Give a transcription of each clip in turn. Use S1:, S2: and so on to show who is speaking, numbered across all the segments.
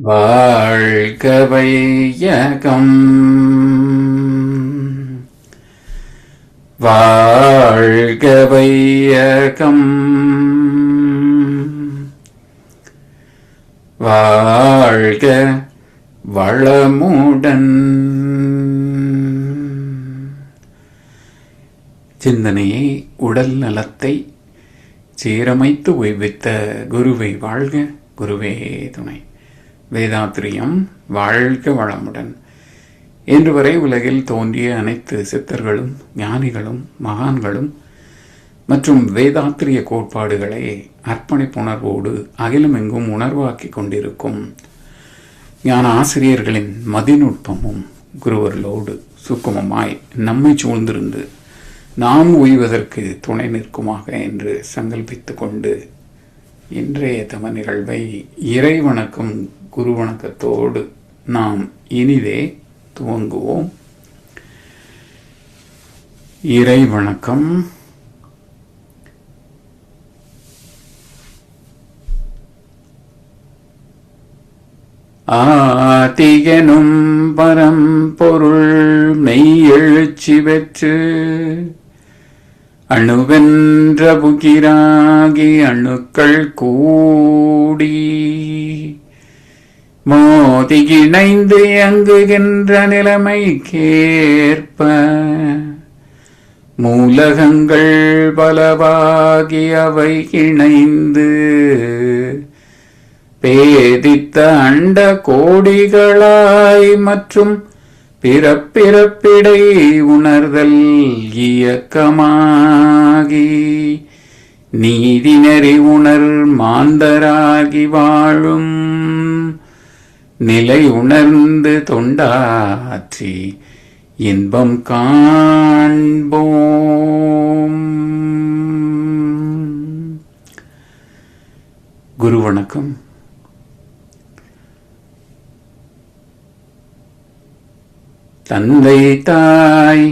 S1: வாழ்க வையகம் வாழ்க வையகம் வாழ்க வளமுடன். சிந்தனையை உடல் நலத்தை சீரமைத்து உய்வித்த குருவை வாழ்க, குருவே துணை. வேதாத்திரியம் வாழ்க வளமுடன். இன்று வரை உலகில் தோன்றிய அனைத்து சித்தர்களும் ஞானிகளும் மகான்களும் மற்றும் வேதாத்திரிய கோட்பாடுகளை அர்ப்பணிப்புணர்வோடு அகிலமெங்கும் உணர்வாக்கி கொண்டிருக்கும் ஞான ஆசிரியர்களின் மதிநுட்பமும் குருவர்களோடு சுக்குமமாய் நம்மை சூழ்ந்திருந்து நாம் உய்வதற்கு துணை நிற்குமாக என்று சங்கல்பித்து கொண்டு இன்றைய தம நிகழ்வை இறை வணக்கம் குரு வணக்கத்தோடு நாம் இனிதே துவங்குவோம். இறை வணக்கம். ஆதியனும் பரம்பொருள் மெய்யெழுச்சி பெற்று அணுவென்ற புகிராகி அணுக்கள் கூடி மோதி இணைந்து இயங்குகின்ற நிலைமைக்கேற்ப மூலகங்கள் பலவாகி அவை இணைந்து பேதித்த அண்ட கோடிகளாய் மற்றும் பிறப்பிறப்பிடை உணர்தல் இயக்கமாகி நீதி நெறி உணர் மாந்தராகி வாழும் நிலை உணர்ந்து தொண்டாற்றி இன்பம் காண்போம். குரு வணக்கம். தந்தை தாய்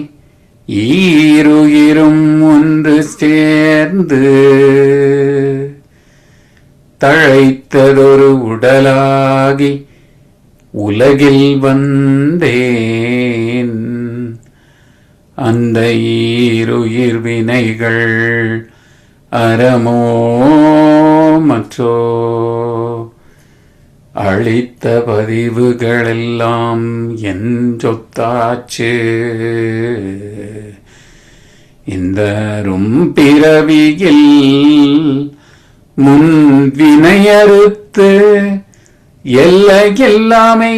S1: ஈருயிரும் ஒன்று சேர்ந்து தழைத்ததொரு உடலாகி உலகில் வந்தேன். அந்த ஈருயிர் வினைகள் அறமோ மற்றோ அளித்த பதிவுகளெல்லாம் என் சொத்தாச்சு. இந்த பிறவியில் முன் வினையறுத்து எல்லாமே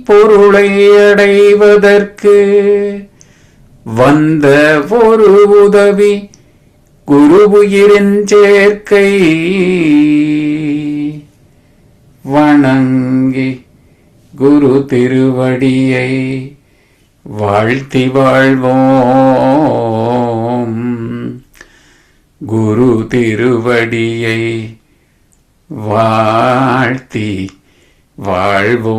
S1: பொருளை அடைவதற்கு வந்த ஒரு உதவி குருவுயிரின் சேர்க்கை. வணங்கி குரு திருவடியை வாழ்த்தி வாழ்வோம். குரு திருவடியை வாழ்த்தி வாழ்வோம்.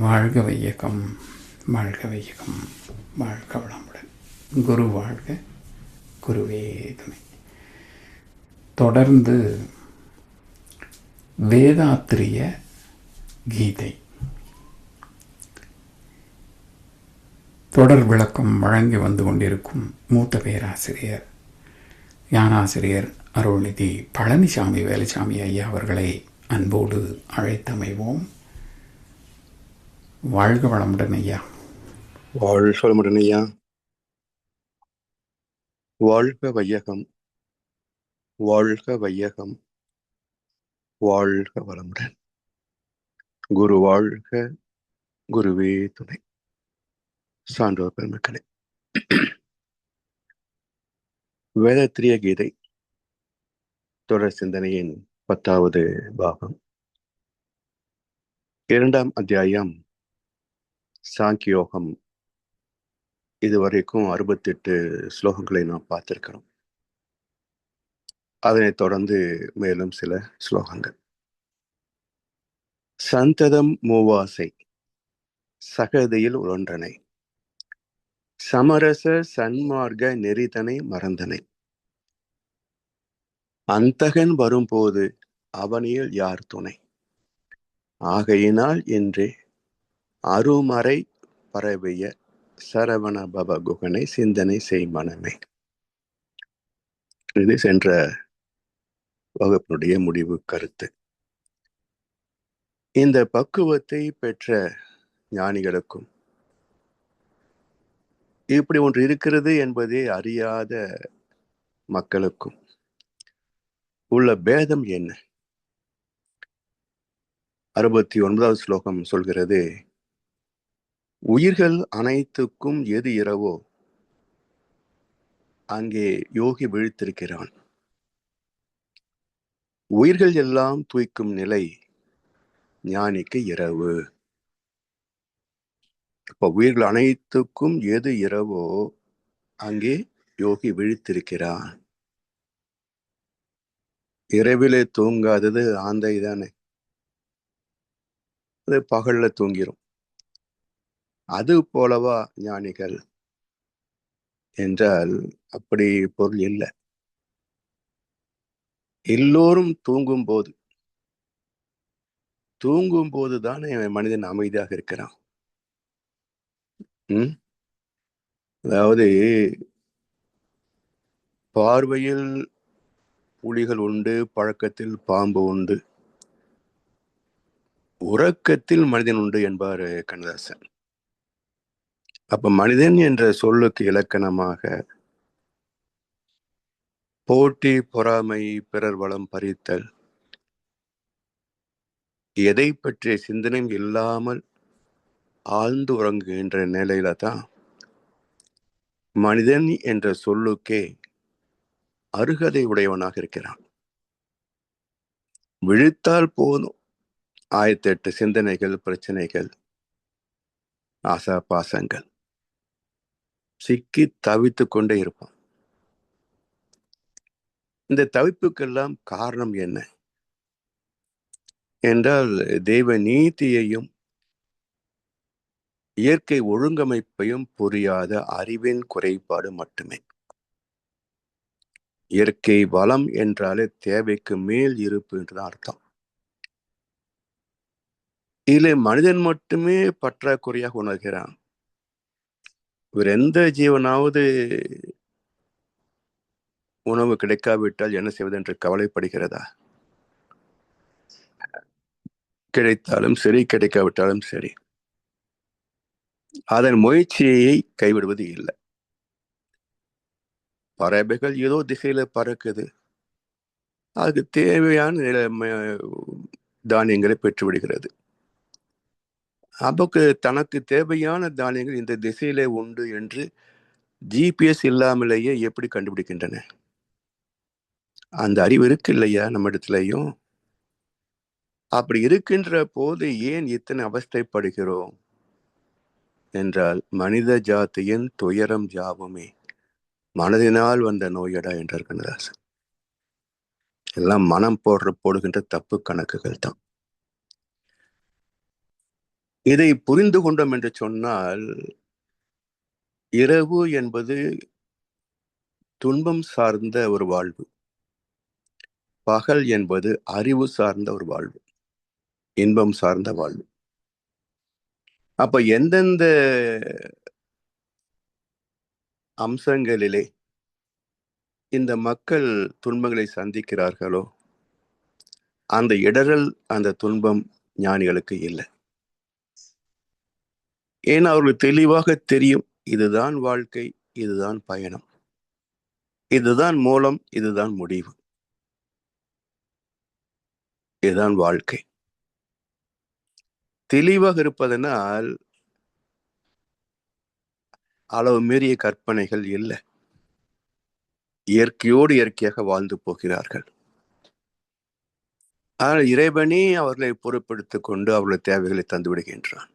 S1: வாழ்க வையகம், வாழ்க வையகம், வாழ்க வளமுடன். குரு வாழ்க, குருவே துணை. தொடர்ந்து வேதாத்திரிய கீதை தொடர் விளக்கம் வழங்கி வந்து கொண்டிருக்கும் மூத்த பேராசிரியர் ஞானாசிரியர் அருள்நிதி பழனிசாமி வேலுசாமி ஐயா அவர்களை அன்போடு அழைத்தமைவோம். வாழ்க வளமுடன் ஐயா.
S2: வாழ்க வளமுடன் ஐயா. வாழ்க வையகம், வாழ்க வையகம், வாழ்க வளமுடன். குரு வாழ்க, குருவே துணை. சான்றோர் பெருமக்களே, வேதாத்திரிய கீதை தொடர் சிந்தனையின் 10வது பாகம், 2ஆம் அத்தியாயம் சாங்கியோகம். இதுவரைக்கும் 68 ஸ்லோகங்களை நாம் பார்த்திருக்கிறோம். அதனைத் தொடர்ந்து மேலும் சில ஸ்லோகங்கள். சந்ததம் மூவாசை சகதியில் உழன்றனை சமரச சன்மார்க்க நெறிதனை மறந்தனை. அந்தகன் வரும்போது அவனியில் யார் துணை. ஆகையினால் என்றே அருமறை பரவிய சரவண பவ குகனை சிந்தனை செய் மனமே. இது சென்ற வகுப்பினுடைய முடிவு கருத்து. இந்த பக்குவத்தை பெற்ற ஞானிகளுக்கும் இப்படி ஒன்று இருக்கிறது என்பதை அறியாத மக்களுக்கும் உள்ள பேதம் என்ன? 69வது ஸ்லோகம் சொல்கிறது, உயிர்கள் அனைத்துக்கும் எது இரவோ அங்கே யோகி விழித்திருக்கிறான். உயிர்கள் எல்லாம் தூய்க்கும் நிலை ஞானிக்கு இரவு. இப்ப உயிர்கள் அனைத்துக்கும் எது இரவோ அங்கே யோகி விழித்திருக்கிறான். இரவிலே தூங்காதது ஆந்தை தானே, அது பகல்ல தூங்கிரும். அது போலவா ஞானிகள் என்றால் அப்படி பொருள் இல்லை. எல்லோரும் தூங்கும் போதுதானே மனிதன் அமைதியாக இருக்கிறான். அதாவது பார்வையில் புலிகள் உண்டு, பழக்கத்தில் பாம்பு உண்டு, உறக்கத்தில் மனிதன் உண்டு என்பார் கண்ணதாசன். அப்ப மனிதன் என்ற சொல்லுக்கு இலக்கணமாக போட்டி, பொறாமை, பிறர் வளம் பறித்தல், எதை பற்றிய சிந்தனையும் இல்லாமல் ஆழ்ந்து உறங்குகின்ற நிலையில தான் மனிதன் என்ற சொல்லுக்கே அருகதை உடையவனாக இருக்கிறான். விழித்தால் போதும் 1008 சிந்தனைகள், பிரச்சனைகள், ஆசா பாசங்கள், சிக்கி தவித்து கொண்டே இருப்பான். இந்த தவிப்புக்கெல்லாம் காரணம் என்ன என்றால், தெய்வ நீதியையும் இயற்கை ஒழுங்கமைப்பையும் புரியாத அறிவின் குறைபாடு மட்டுமே. இயற்கை வளம் என்றாலே தேவைக்கு மேல் இருப்பு என்றுதான் அர்த்தம். இதில் மனிதன் மட்டுமே பற்றாக்குறையாக உணர்கிறான். வேற எந்த ஜீவனாவது உணவு கிடைக்காவிட்டால் என்ன செய்வது என்று கவலைப்படுகிறதா? கிடைத்தாலும் சரி, கிடைக்காவிட்டாலும் சரி, அதன் முயற்சியை கைவிடுவது இல்லை. பறவைகள் ஏதோ திசையில பறக்குது, அதுக்கு தேவையான தானியங்களை பெற்றுவிடுகிறது. அப்போ தனக்கு தேவையான தானியங்கள் இந்த திசையிலே உண்டு என்று ஜிபிஎஸ் இல்லாமலேயே எப்படி கண்டுபிடிக்கின்றன? அந்த அறிவு இருக்கு இல்லையா நம்ம இடத்துலயும்? அப்படி இருக்கின்ற போது ஏன் இத்தனை அவஸ்தைப்படுகிறோம் என்றால், மனித ஜாதியின் துயரம் யாவுமே மனதினால் வந்த நோயடா என்றார் கண்ணதாசன். எல்லாம் மனம் போடுகின்ற தப்பு கணக்குகள் தான். இதை புரிந்து கொண்டோம் என்று சொன்னால், இரவு என்பது துன்பம் சார்ந்த ஒரு வாழ்வு, பகல் என்பது அறிவு சார்ந்த ஒரு வாழ்வு, இன்பம் சார்ந்த வாழ்வு. அப்ப எந்தெந்த அம்சங்களிலே இந்த மக்கள் துன்பங்களை சந்திக்கிறார்களோ அந்த இடரல், அந்த துன்பம் ஞானிகளுக்கு இல்லை. ஏன்னா அவர்களுக்கு தெளிவாக தெரியும், இதுதான் வாழ்க்கை, இதுதான் பயணம், இதுதான் மூலம், இதுதான் முடிவு, இதுதான் வாழ்க்கை. தெளிவாக இருப்பதனால் அளவு மீறிய கற்பனைகள் இல்லை. இயற்கையோடு இயற்கையாக வாழ்ந்து போகிறார்கள். ஆனால் இறைவனே அவர்களை பொறுப்படுத்திக் கொண்டு அவர்களுடைய தேவைகளை தந்து விடுகின்றான்.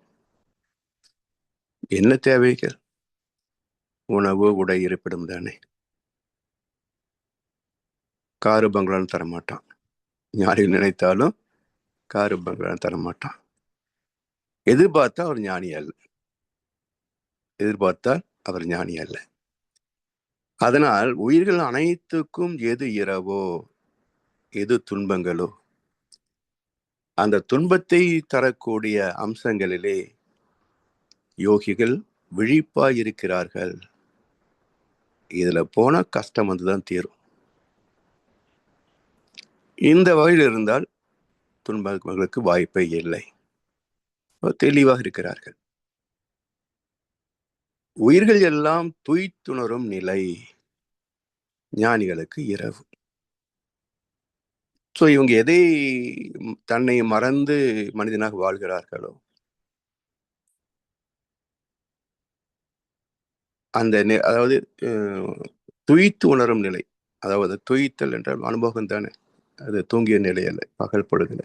S2: என்ன தேவைகள்? உணவு, உடை, இருப்பிடம் தானே. காரு பங்களான்னு தரமாட்டான். ஞானி நினைத்தாலும் காரு பங்களான்னு தரமாட்டான். எதிர்பார்த்தா அவர் ஞானி அல்ல. எதிர்பார்த்தால் அவர் ஞானி அல்ல. அதனால் உயிர்கள் அனைத்துக்கும் எது இரவோ, எது துன்பங்களோ, அந்த துன்பத்தை தரக்கூடிய அம்சங்களிலே யோகிகள் விழிப்பாய் இருக்கிறார்கள். இதுல போனா கஷ்டம் வந்துதான் தீரும். இந்த வகையில் இருந்தால் துன்பங்களுக்கு வாய்ப்பே இல்லை. தெளிவாக இருக்கிறார்கள். உயிர்கள் எல்லாம் துய்த்துணரும் நிலை ஞானிகளுக்கு இரவு. சோ இவங்க எதை தன்னை மறந்து மனிதனாக வாழ்கிறார்களோ அந்த அதாவது துய்த்து உணரும் நிலை, அதாவது துய்த்தல் என்றால் அனுபவம் தானே, அது தூங்கிய நிலை அல்ல, பகல் பொழுதுல.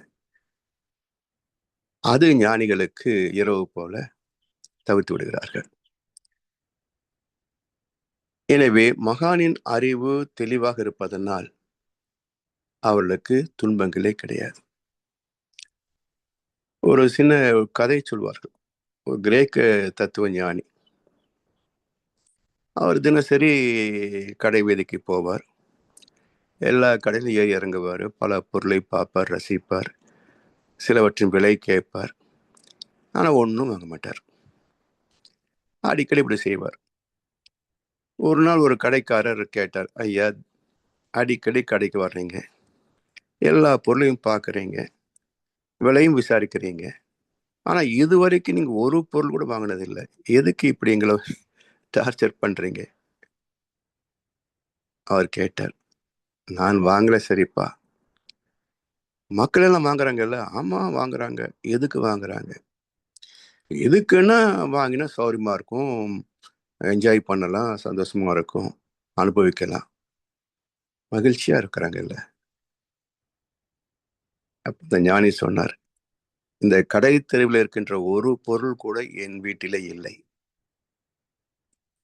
S2: அது ஞானிகளுக்கு இரவு போல தவிர்த்து விடுகிறார்கள். எனவே மகானின் அறிவு தெளிவாக இருப்பதனால் அவர்களுக்கு துன்பங்களே கிடையாது. ஒரு சின்ன கதை சொல்வார்கள். ஒரு கிரேக்க தத்துவ ஞானி, அவர் தினசரி கடை வீதிக்கு போவார். எல்லா கடையிலும் ஏறி இறங்குவார். பல பொருளை பார்ப்பார், ரசிப்பார், சிலவற்றின் விலை கேட்பார். ஆனால் ஒன்றும் வாங்க மாட்டார். அடிக்கடி இப்படி செய்வார். ஒரு நாள் ஒரு கடைக்காரர் கேட்டார், ஐயா, அடிக்கடி கடைக்கு வர்றீங்க, எல்லா பொருளையும் பார்க்குறீங்க, விலையும் விசாரிக்கிறீங்க, ஆனால் இதுவரைக்கும் நீங்கள் ஒரு பொருள் கூட வாங்கினதில்லை, எதுக்கு இப்படி எங்களை டார்ச்சர் பண்ணுறீங்க? அவர் கேட்டார். நான் வாங்கல சரிப்பா, மக்கள் எல்லாம் வாங்குறாங்கல்ல. ஆமாம் வாங்குறாங்க. எதுக்கு வாங்குறாங்க? எதுக்குன்னா வாங்கினா சௌரியமாக இருக்கும், என்ஜாய் பண்ணலாம், சந்தோஷமாக இருக்கும், அனுபவிக்கலாம், மகிழ்ச்சியாக இருக்கிறாங்கல்ல. அப்போ இந்த ஞானி சொன்னார், இந்த கடை தெருவில் இருக்கின்ற ஒரு பொருள் கூட என் வீட்டிலே இல்லை,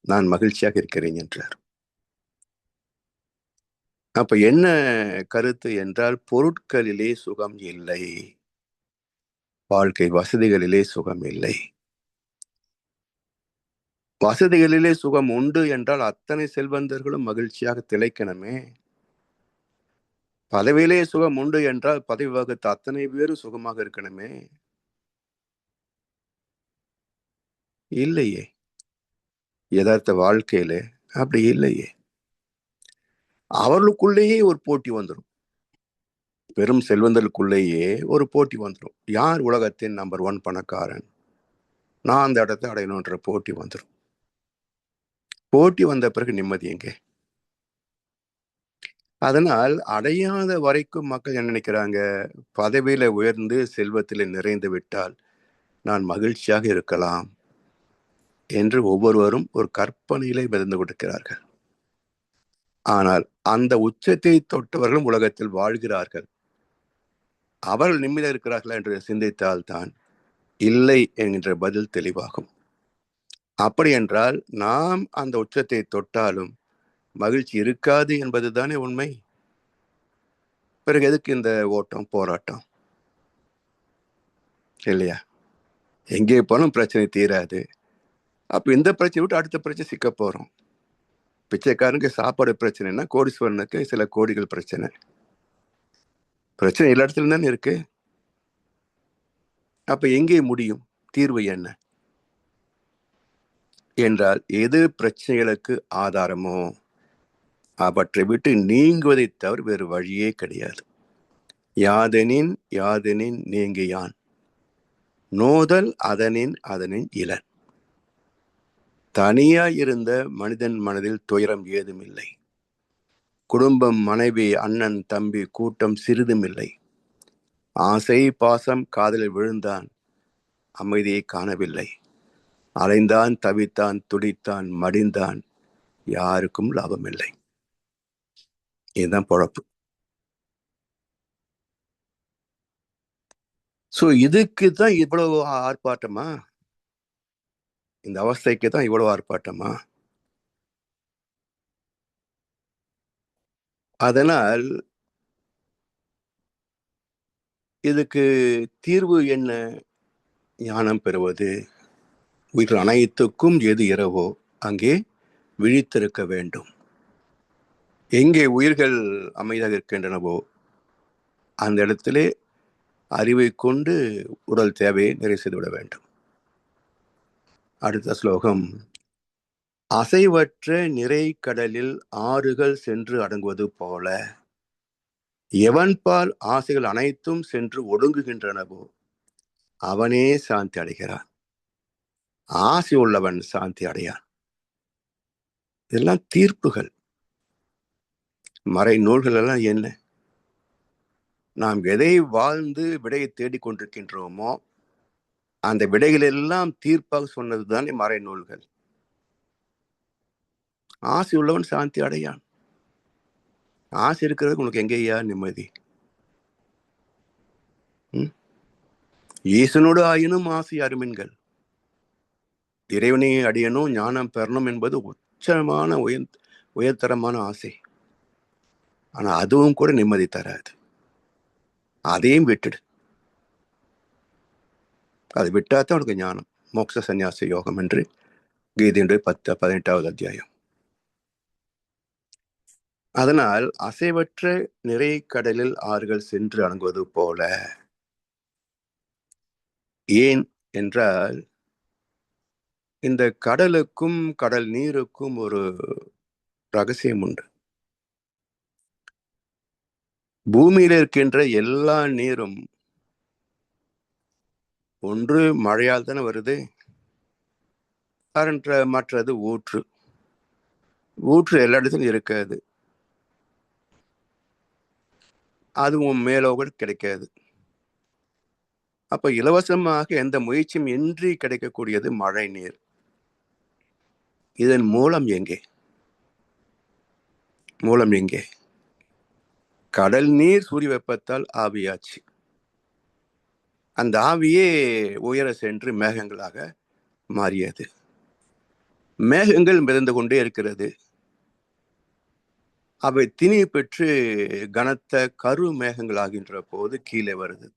S2: நான் மகிழ்ச்சியாக இருக்கிறேன் என்றார். அப்ப என்ன கருத்து என்றால், பொருட்களிலே சுகம் இல்லை, வாழ்க்கை வசதிகளிலே சுகம் இல்லை. வசதிகளிலே சுகம் உண்டு என்றால் அத்தனை செல்வந்தர்களும் மகிழ்ச்சியாக திளைக்கணுமே. பதவியிலே சுகம் உண்டு என்றால் பதவி வகுத்த அத்தனை பேரும் சுகமாக இருக்கணுமே. இல்லையே, யதார்த்த வாழ்க்கையில அப்படி இல்லையே. அவர்களுக்குள்ளேயே ஒரு போட்டி வந்துடும். பெரும் செல்வந்தர்களுக்குள்ளேயே ஒரு போட்டி வந்துடும். யார் உலகத்தின் நம்பர் 1 பணக்காரன், நான் அந்த இடத்தை அடையணுன்ற போட்டி வந்துடும். போட்டி வந்த பிறகு நிம்மதி எங்கே? அதனால் அடையாத வரைக்கும் மக்கள் என்ன நினைக்கிறாங்க, பதவியில உயர்ந்து செல்வத்தில் நிறைந்து விட்டால் நான் மகிழ்ச்சியாக இருக்கலாம் என்று ஒவ்வொருவரும் ஒரு கற்பனையிலே மிதந்து கொடுக்கிறார்கள். ஆனால் அந்த உச்சத்தை தொட்டவர்களும் உலகத்தில் வாழ்கிறார்கள். அவர்கள் நிம்மதியாக இருக்கிறார்களா என்று சிந்தித்தால் தான் இல்லை என்கின்ற பதில் தெளிவாகும். அப்படி என்றால் நாம் அந்த உச்சத்தை தொட்டாலும் மகிழ்ச்சி இருக்காது என்பது தானே உண்மை. பிறகு எதுக்கு இந்த ஓட்டம், போராட்டம்? இல்லையா? எங்கே போனாலும் பிரச்சனை தீராது. அப்ப இந்த பிரச்சனை விட்டு அடுத்த பிரச்சனை சிக்க போறோம். பிச்சைக்காரனுக்கு சாப்பாடு பிரச்சனைனா கோடீஸ்வரனுக்கு சில கோடிகள் பிரச்சனை. பிரச்சனை எல்லா இடத்துலயும் தானே இருக்கு. அப்ப எங்கே முடியும்? தீர்வு என்ன என்றால், எது பிரச்சனைகளுக்கு ஆதாரமோ அவற்றை விட்டு நீங்குவதை தவிர வேறு வழியே கிடையாது. யாதெனின் யாதெனின் நீங்கியான், நோதல் அதனின் அதனின் இலன். தனியாய் இருந்த மனிதன் மனதில் துயரம் ஏதுமில்லை. குடும்பம், மனைவி, அண்ணன், தம்பி, கூட்டம் சிறிதுமில்லை. ஆசை பாசம் காதலில் விழுந்தான், அமைதியை காணவில்லை. அலைந்தான், தவித்தான், துடித்தான், மடிந்தான், யாருக்கும் லாபமில்லை. இதுதான் பொழப்பு. சோ இதுக்கு தான் இவ்வளவு ஆர்ப்பாட்டமா? இந்த அவஸ்தைக்கு தான் இவ்வளவு ஆர்ப்பாட்டமா? அதனால் இதுக்கு தீர்வு என்ன? ஞானம் பெறுவது. உயிர்கள் அனைத்துக்கும் எது இரவோ அங்கே விழித்திருக்க வேண்டும். எங்கே உயிர்கள் அமைதியாக இருக்கின்றனவோ அந்த இடத்திலே அறிவை கொண்டு உடல் தேவையை நிறைவு செய்துவிட வேண்டும். அடுத்த ஸ்லோகம். அசைவற்ற நிறை கடலில் ஆறுகள் சென்று அடங்குவது போல எவன்பால் ஆசைகள் அனைத்தும் சென்று ஒடுங்குகின்றனவோ அவனே சாந்தி அடைகிறான். ஆசை உள்ளவன் சாந்தி அடையான். இதெல்லாம் தீர்ப்புகள். மறை நூல்கள் எல்லாம் என்ன? நாம் எதை வாழ்ந்து விடையை தேடிக்கொண்டிருக்கின்றோமோ அந்த விடைகள் எல்லாம் தீர்ப்பாக சொன்னதுதானே மறை நூல்கள். ஆசை உள்ளவன் சாந்தி அடையான். ஆசை இருக்கிறது உனக்கு எங்கேயா நிம்மதி? ஈசனோடு ஆயினும் ஆசை அருமின்கள். இறைவனை அடையணும், ஞானம் பெறணும் என்பது உச்சமான உயர்தரமான ஆசை. ஆனா அதுவும் கூட நிம்மதி தராது. அதையும் விட்டுடு. அதை விட்டாதான் உனக்கு ஞானம். மோட்ச சந்நியாச யோகம் என்று கீதையுடைய 18வது அத்தியாயம். அதனால் அசைவற்ற நிறை கடலில் ஆறுகள் சென்று அடங்குவது போல. ஏன் என்றால் இந்த கடலுக்கும் கடல் நீருக்கும் ஒரு ரகசியம் உண்டு. பூமியில் இருக்கின்ற எல்லா நீரும் ஒன்று மழையால் தானே வருது, மற்றது ஊற்று. ஊற்று எல்லா இடத்துலையும் இருக்காது, அதுவும் மேலோக கிடைக்காது. அப்ப இலவசமாக எந்த முயற்சியும் இன்றி கிடைக்கக்கூடியது மழை நீர். இதன் மூலம் எங்கே? மூலம் எங்கே? கடல் நீர் சூரிய வெப்பத்தால் ஆவியாச்சு. அந்த ஆவியே உயர சென்று மேகங்களாக மாறியது. மேகங்கள் மிதந்து கொண்டே இருக்கிறது. அவை திணி பெற்று கனத்த கரு மேகங்கள் ஆகின்ற போது கீழே வருது.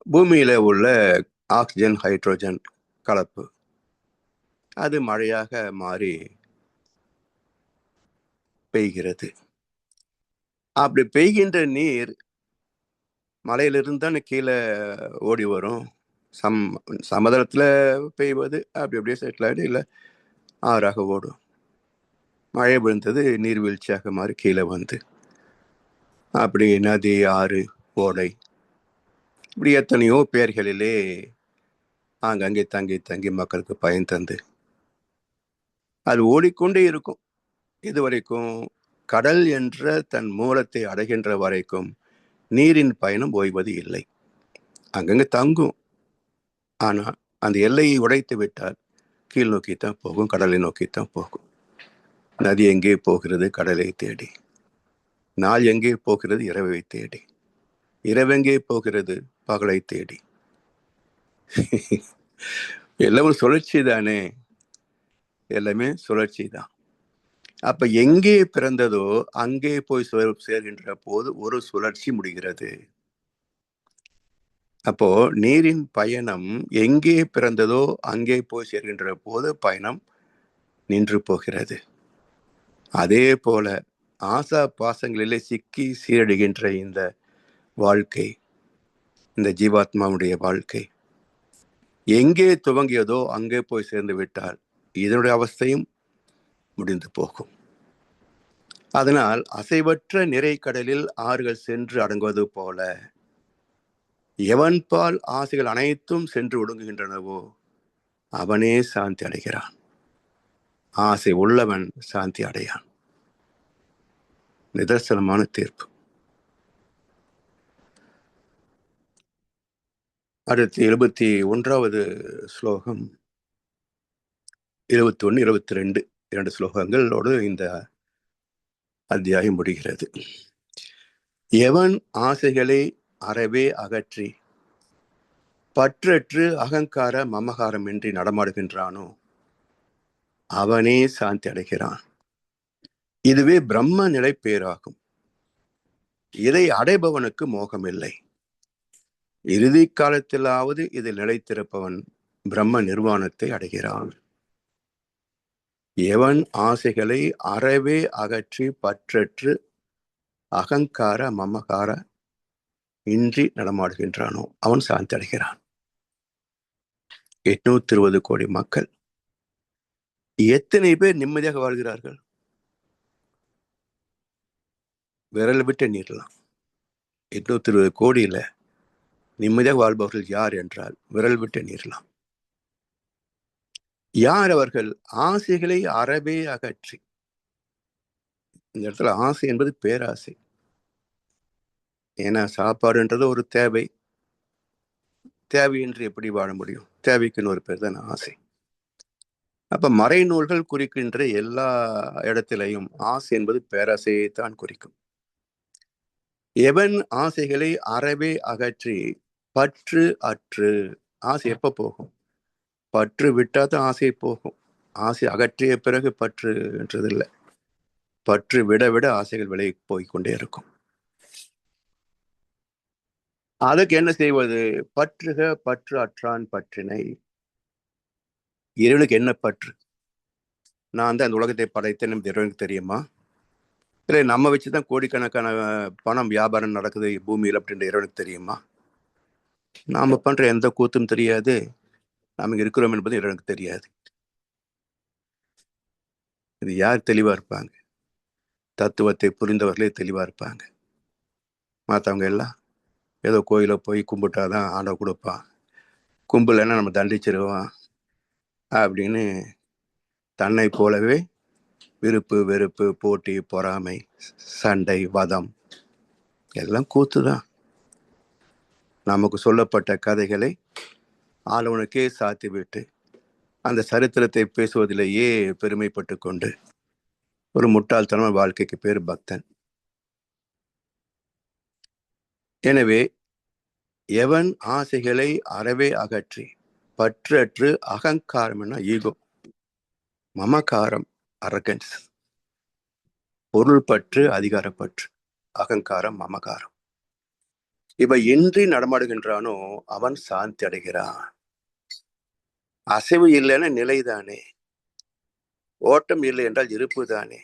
S2: பூமியில உள்ள ஆக்சிஜன் ஹைட்ரோஜன் கலப்பு அது மழையாக மாறி பெய்கிறது. அப்படி பெய்கின்ற நீர் மலையிலிருந்து தானே கீழே ஓடி வரும். சமதளத்துல பெய்வது அப்படி அப்படியே செட்டில் ஆகிடும், இல்லை ஆறாக ஓடும். மழை விழுந்தது நீர்வீழ்ச்சியாக மாறி கீழே வந்து அப்படி நதி, ஆறு, ஓடை, இப்படி எத்தனையோ பேர்களிலே அங்கங்கே தங்கி தங்கி மக்களுக்கு பயன் தந்து அது ஓடிக்கொண்டே இருக்கும். இது வரைக்கும் கடல் என்ற தன் மூலத்தை அடைகின்ற வரைக்கும் நீரின் பயணம் ஓய்வது இல்லை. அங்கங்க தங்கும். ஆனா அந்த எல்லையை உடைத்து விட்டால் கீழ் நோக்கித்தான் போகும், கடலை நோக்கித்தான் போகும். நதி எங்கே போகிறது? கடலை தேடி. நாள் எங்கே போகிறது? இரவை தேடி. இரவெங்கே போகிறது? பகலை தேடி. எல்லாமே சுழற்சி தானே. எல்லாமே சுழற்சி தான். அப்ப எங்கே பிறந்ததோ அங்கே போய் சேர்கின்ற போது ஒரு சுழற்சி முடிகிறது. அப்போ நீரின் பயணம் எங்கே பிறந்ததோ அங்கே போய் சேர்கின்ற போது பயணம் நின்று போகிறது. அதே போல ஆசா பாசங்களிலே சிக்கி சீரடுகின்ற இந்த வாழ்க்கை, இந்த ஜீவாத்மாவுடைய வாழ்க்கை எங்கே துவங்கியதோ அங்கே போய் சேர்ந்து விட்டால் இதனுடைய அவஸ்தையும் முடிந்து போகும். அதனால் அசைவற்ற நிறை கடலில் ஆறுகள் சென்று அடங்குவது போல எவன்பால் ஆசைகள் அனைத்தும் சென்று ஒடுங்குகின்றனவோ அவனே சாந்தி அடைகிறான். ஆசை உள்ளவன் சாந்தி அடையான். நிதர்சனமான தீர்ப்பு. அடுத்து 71வது ஸ்லோகம், 21, 22 2 ஸ்லோகங்களோடு இந்த அத்தியாயம் முடிகிறது. எவன் ஆசைகளை அறவே அகற்றி பற்றற்று அகங்கார மமகாரமின்றி நடமாடுகின்றானோ அவனே சாந்தி அடைகிறான். இதுவே பிரம்ம நிலை பேராகும். இதை அடைபவனுக்கு மோகம் இல்லை. இறுதி காலத்திலாவது இதில் நிலைத்திருப்பவன் பிரம்ம நிர்வாணத்தை அடைகிறான். எவன் ஆசைகளை அறவே அகற்றி பற்றற்று அகங்கார மமகார இன்றி நடமாடுகின்றானோ அவன் சாந்தி அடைகிறான். 820 கோடி மக்கள், எத்தனை பேர் நிம்மதியாக வாழ்கிறார்கள்? விரல் விட்டு எண்ணிடலாம். 820 கோடியில நிம்மதியாக வாழ்பவர்கள் யார் என்றால் விரல் விட்டு எண்ணிடலாம். யார் அவர்கள்? ஆசைகளை அறவே அகற்றி. இந்த இடத்துல ஆசை என்பது பேராசை. ஏன்னா சாப்பாடுன்றது ஒரு தேவை. தேவையின்றி எப்படி வாழ முடியும்? தேவைக்குன்னு ஒரு பேர் தான் ஆசை. அப்ப மறைநூல்கள் குறிக்கின்ற எல்லா இடத்திலையும் ஆசை என்பது பேராசையை தான் குறிக்கும். எவன் ஆசைகளை அறவே அகற்றி பற்று அற்று. ஆசை எப்ப போகும்? பற்று விட்டா தான் ஆசை போகும். ஆசை அகற்றிய பிறகு பற்று என்றது இல்லை. பற்று விட விட ஆசைகள் விலகி போய்கொண்டே இருக்கும். அதுக்கு என்ன செய்வது? பற்றுக பற்று அற்றான் பற்றினை. இறைவனுக்கு என்ன பற்று? நான் தான் அந்த உலகத்தை படைத்தேன் இறைவனுக்கு தெரியுமா? இல்லை நம்ம வச்சுதான் கோடிக்கணக்கான பணம் வியாபாரம் நடக்குது பூமியில் அப்படின்ற இறைவனுக்கு தெரியுமா? நாம பண்ற எந்த கூத்தும் தெரியாது. நாம இருக்கிறோம் என்பது இறைவனுக்கு தெரியாது. இது யார் தெளிவா இருப்பாங்க? தத்துவத்தை புரிந்தவர்களே தெளிவா இருப்பாங்க. மற்றவங்க எல்லாம் ஏதோ கோயில போய் கும்பிட்டாதான் ஆண்டவ கொடுப்பான், கும்பலைன்னா நம்ம தண்டிச்சிருவோம் அப்படின்னு தன்னை போலவே விருப்பு வெறுப்பு போட்டி பொறாமை சண்டை வதம் எல்லாம் கூத்துதான். நமக்கு சொல்லப்பட்ட கதைகளை ஆளவனுக்கே சாத்தி விட்டு அந்த சரித்திரத்தை பேசுவதிலேயே பெருமைப்பட்டு கொண்டு ஒரு முட்டாள்தனமான வாழ்க்கைக்கு பேர் பக்தன். எனவே எவன் ஆசைகளை அறவே அகற்றி பற்றற்று அகங்காரம், ஈகோ, மமகாரம், அரகன்ஸ், பொருள் பற்று, அதிகாரப்பற்று, அகங்காரம், மமகாரம், இவை இன்றி நடமாடுகின்றானோ அவன் சாந்தி அடைகிறான். அசைவு இல்லைன்னா நிலைதானே. ஓட்டம் இல்லை என்றால் இருப்பு தானே.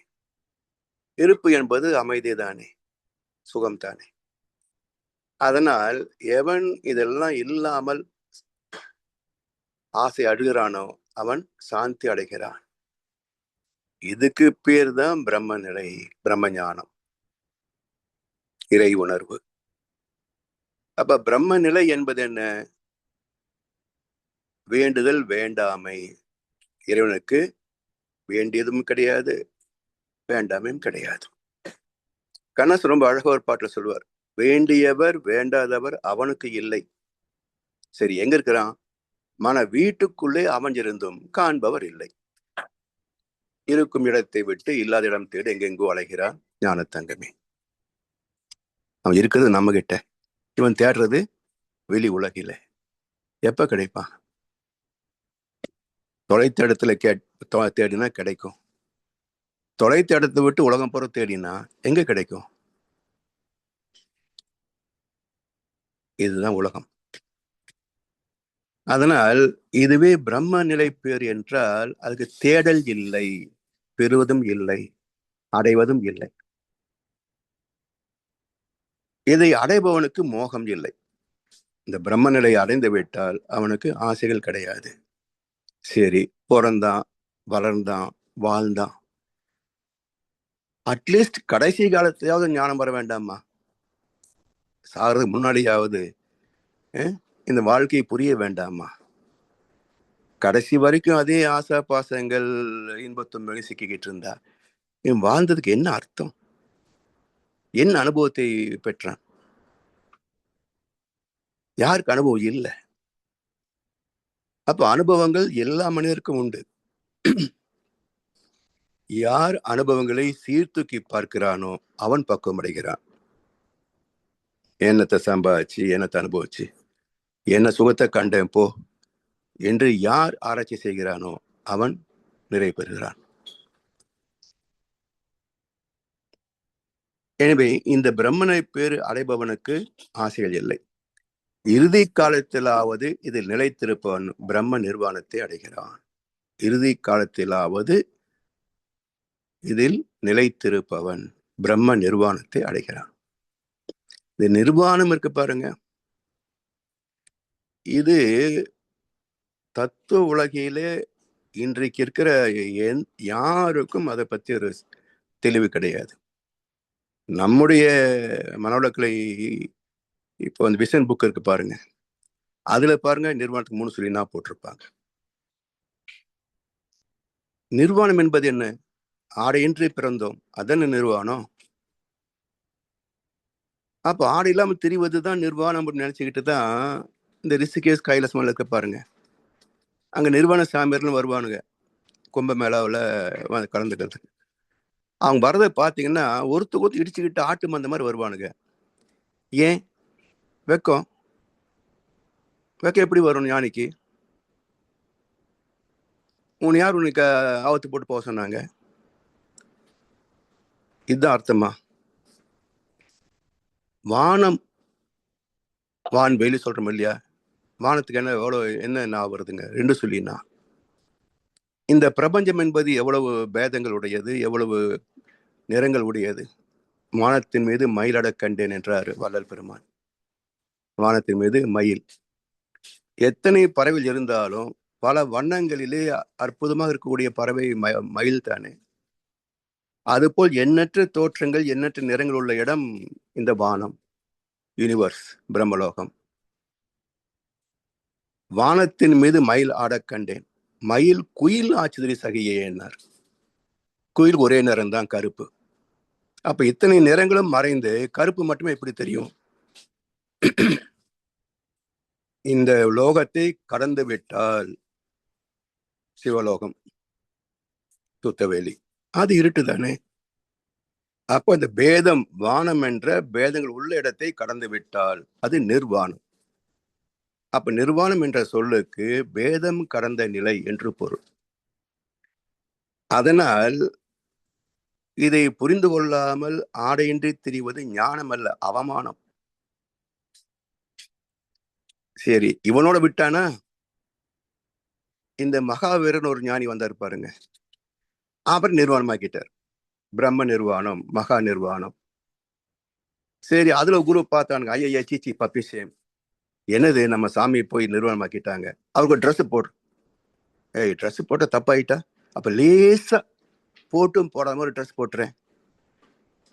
S2: இருப்பு என்பது அமைதி தானே, சுகம் தானே. அதனால் எவன் இதெல்லாம் இல்லாமல் ஆசை அழுகிறானோ அவன் சாந்தி அடைகிறான். இதுக்கு பேர் தான் பிரம்ம நிலை, பிரம்ம ஞானம், இறை உணர்வு. அப்ப பிரம்ம நிலை என்பது என்ன? வேண்டுதல் வேண்டாமை. இறைவனுக்கு வேண்டியதும் கிடையாது, வேண்டாமையும் கிடையாது. கண்ணாசு ரொம்ப அழகா ஒரு பாட்டுல சொல்லுவார், வேண்டியவர் வேண்டாதவர் அவனுக்கு இல்லை. சரி, எங்க இருக்கிறான்? மன வீட்டுக்குள்ளே அமைஞ்சிருந்தும் காண்பவர் இல்லை. இருக்கும் இடத்தை விட்டு இல்லாத இடம் தேடி எங்கெங்கோ அலைகிறான் ஞான தங்கமே. அவன் இருக்கிறது நம்ம கிட்ட, இவன் தேடுறது வெளி உலகில. எப்ப கிடைப்பான்? தொலைத்த இடத்துல தேடினா கிடைக்கும். தொலைத்த இடத்தை விட்டு உலகம் போற தேடினா எங்க கிடைக்கும்? இதுதான் உலகம். அதனால் இதுவே பிரம்ம நிலை பேர் என்றால் அதுக்கு தேடல் இல்லை, பெறுவதும் இல்லை, அடைவதும் இல்லை. இதை அடைபவனுக்கு மோகம் இல்லை. இந்த பிரம்ம நிலை அடைந்து விட்டால் அவனுக்கு ஆசைகள் கிடையாது. சரி, பிறந்தான், வளர்ந்தான், வாழ்ந்தான், அட்லீஸ்ட் கடைசி காலத்திலாவது ஞானம் வர வேண்டாமா? சாகிறதுக்கு முன்னாடியாவது இந்த வாழ்க்கையை புரிய வேண்டாமா? கடைசி வரைக்கும் அதே ஆசா பாசங்கள் இன்பத்தும் சிக்கிக்கிட்டு இருந்தா இவன் வாழ்ந்ததுக்கு என்ன அர்த்தம்? என்ன அனுபவத்தை பெற்றான்? யாருக்கு அனுபவம் இல்லை? அப்ப அனுபவங்கள் எல்லா மனிதருக்கும் உண்டு. யார் அனுபவங்களை சீர்தூக்கி பார்க்கிறானோ அவன் பக்குவம் அடைகிறான். என்னத்தை சம்பாதிச்சு, என்னத்தை அனுபவிச்சு, என்ன சுகத்தை கண்டேன் போ என்று யார் ஆராய்ச்சி செய்கிறானோ அவன் நிறைவு பெறுகிறான். எனவே இந்த பிரம்மனை பேர் அடைபவனுக்கு ஆசைகள் இல்லை. இறுதி காலத்திலாவது இதில் நிலைத்திருப்பவன் பிரம்ம நிர்வாணத்தை அடைகிறான். இறுதி காலத்திலாவது இதில் நிலைத்திருப்பவன் பிரம்ம நிர்வாணத்தை அடைகிறான். இந்த நிர்வாணம் இருக்கு பாருங்க, இது தத்துவ உலகிலே இன்றைக்கு இருக்கிற யாருக்கும் அதை பற்றி ஒரு தெளிவு கிடையாது. நம்முடைய மனவளக்கலை இப்போ அந்த விஷன் புக் இருக்கு பாருங்க, அதுல பாருங்க நிர்வாணத்துக்கு 3 சொல்லினா போட்டிருப்பாங்க. நிர்வாணம் என்பது என்ன? ஆடையின்றி பிறந்தோம், அதன நிர்வாணம். அப்ப ஆடை இல்லாம திரிவதுதான் நிர்வாணம் நினைச்சுக்கிட்டு தான் இந்த ரிஷிகேஷ் கைலாசம் இருக்க பாருங்க, அங்க நிர்வாண சாமியார்கள் வருவானுங்க கும்பமேளாவில் கலந்துக்கிறதுக்கு. அவங்க வரதை பார்த்தீங்கன்னா ஒருத்தர் இடிச்சுக்கிட்டு ஆட்டு மந்த மாதிரி வருவானுங்க. ஏன்? வெக்கம். வெக்கம் எப்படி வரும் ஞானிக்கு? உன் யார் உனக்கு ஆவத்து போட்டு போக சொன்னாங்க? இதுதான் அர்த்தமா? வானம், வான் வெளி சொல்றோம் இல்லையா, வானத்துக்கு என்ன என்ன வருதுங்க? 2 சொல்லினா. இந்த பிரபஞ்சம் என்பது எவ்வளவு பேதங்கள் உடையது, எவ்வளவு நிறங்கள் உடையது. வானத்தின் மீது மயிலட கண்டேன் என்றார் வள்ளல் பெருமான். வானத்தின் மீது மயில். எத்தனை பறவைகள் இருந்தாலும் பல வண்ணங்களிலே அற்புதமாக இருக்கக்கூடிய பறவை மயில் தானே. அதுபோல் எண்ணற்ற தோற்றங்கள், எண்ணற்ற நிறங்கள் உள்ள இடம் இந்த வானம், யூனிவர்ஸ், பிரம்மலோகம். வானத்தின் மீது மயில் ஆட கண்டேன். மயில் குயில் ஆச்சுதறி சகையே என்னார். குயில் ஒரே நிறம் தான், கருப்பு. அப்ப இத்தனை நிறங்களும் மறைந்து கருப்பு மட்டுமே எப்படி தெரியும்? இந்த லோகத்தை கடந்து விட்டால் சிவலோகம், சுத்தவேலி, அது இருட்டு தானே. அப்போ இந்த பேதம், வானம் என்ற பேதங்கள் உள்ள இடத்தை கடந்து விட்டால் அது நிர்வாணம். அப்ப நிர்வாணம் என்ற சொல்லுக்கு பேதம் கடந்த நிலை என்று பொருள். அதனால் இதை புரிந்து கொள்ளாமல் ஆடையின்றி திரிவது ஞானம் அல்ல, அவமானம். சரி, இவனோட விட்டானா? இந்த மகாவீரன் ஒரு ஞானி வந்தார் பாருங்க, அவர் நிர்வாணமாக்கிட்டார். பிரம்ம நிர்வாணம், மகா நிர்வாணம். சரி, அதுல குரு பார்த்தானுங்க, ஐயா சீச்சி பப்பி சேம், என்னது நம்ம சாமி போய் நிர்வாணமாக்கிட்டாங்க, அவருக்கு ட்ரெஸ் போடு. ஏய், ட்ரெஸ் போட்ட தப்பாயிட்டா? அப்ப லேசா போட்டும் போடாம ஒரு ட்ரெஸ் போட்டுறேன்.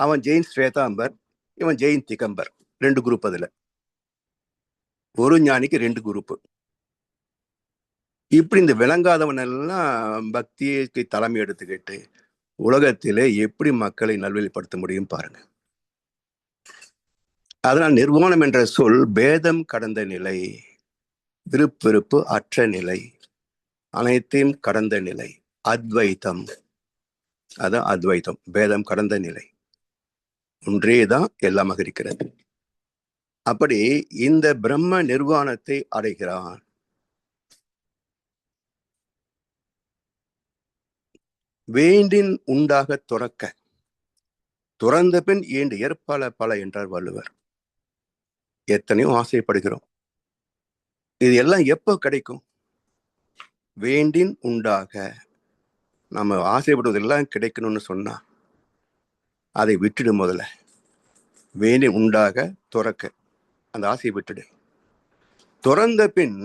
S2: அவன் ஜெயின் ஸ்வேதாம்பர், இவன் ஜெயின் திகம்பர், 2 குரூப். அதுல ஒரு ஞானிக்கு 2 குரூப். இப்படி இந்த விளங்காதவன் எல்லாம் பக்திக்கு தலைமை எடுத்துக்கிட்டு உலகத்திலே எப்படி மக்களை நல்வழிப்படுத்த முடியும் பாருங்க. அதனால் நிர்வாணம் என்ற சொல் பேதம் கடந்த நிலை, விருப்பெருப்பு அற்ற நிலை, அனைத்தையும் கடந்த நிலை, அத்வைத்தம். அதான் அத்வைத்தம், பேதம் கடந்த நிலை, ஒன்றேதான் எல்லாமாக இருக்கிறது. அப்படி இந்த பிரம்ம நிர்வாணத்தை அடைகிறான். வேண்டின் உண்டாக துறக்க, துறந்த பின் ஏண்டு ஏற்பல பல என்றார் வள்ளுவர். எத்தனையோ ஆசைப்படுகிறோம், இது எல்லாம் எப்ப கிடைக்கும்? வேண்டின் உண்டாக. நம்ம ஆசைப்படுவதெல்லாம் கிடைக்கணும்னு சொன்னா அதை விட்டுடு. முதல்ல வேண்டின் உண்டாக துறக்க, அந்த ஆசையை விட்டுடு. துறந்த பின்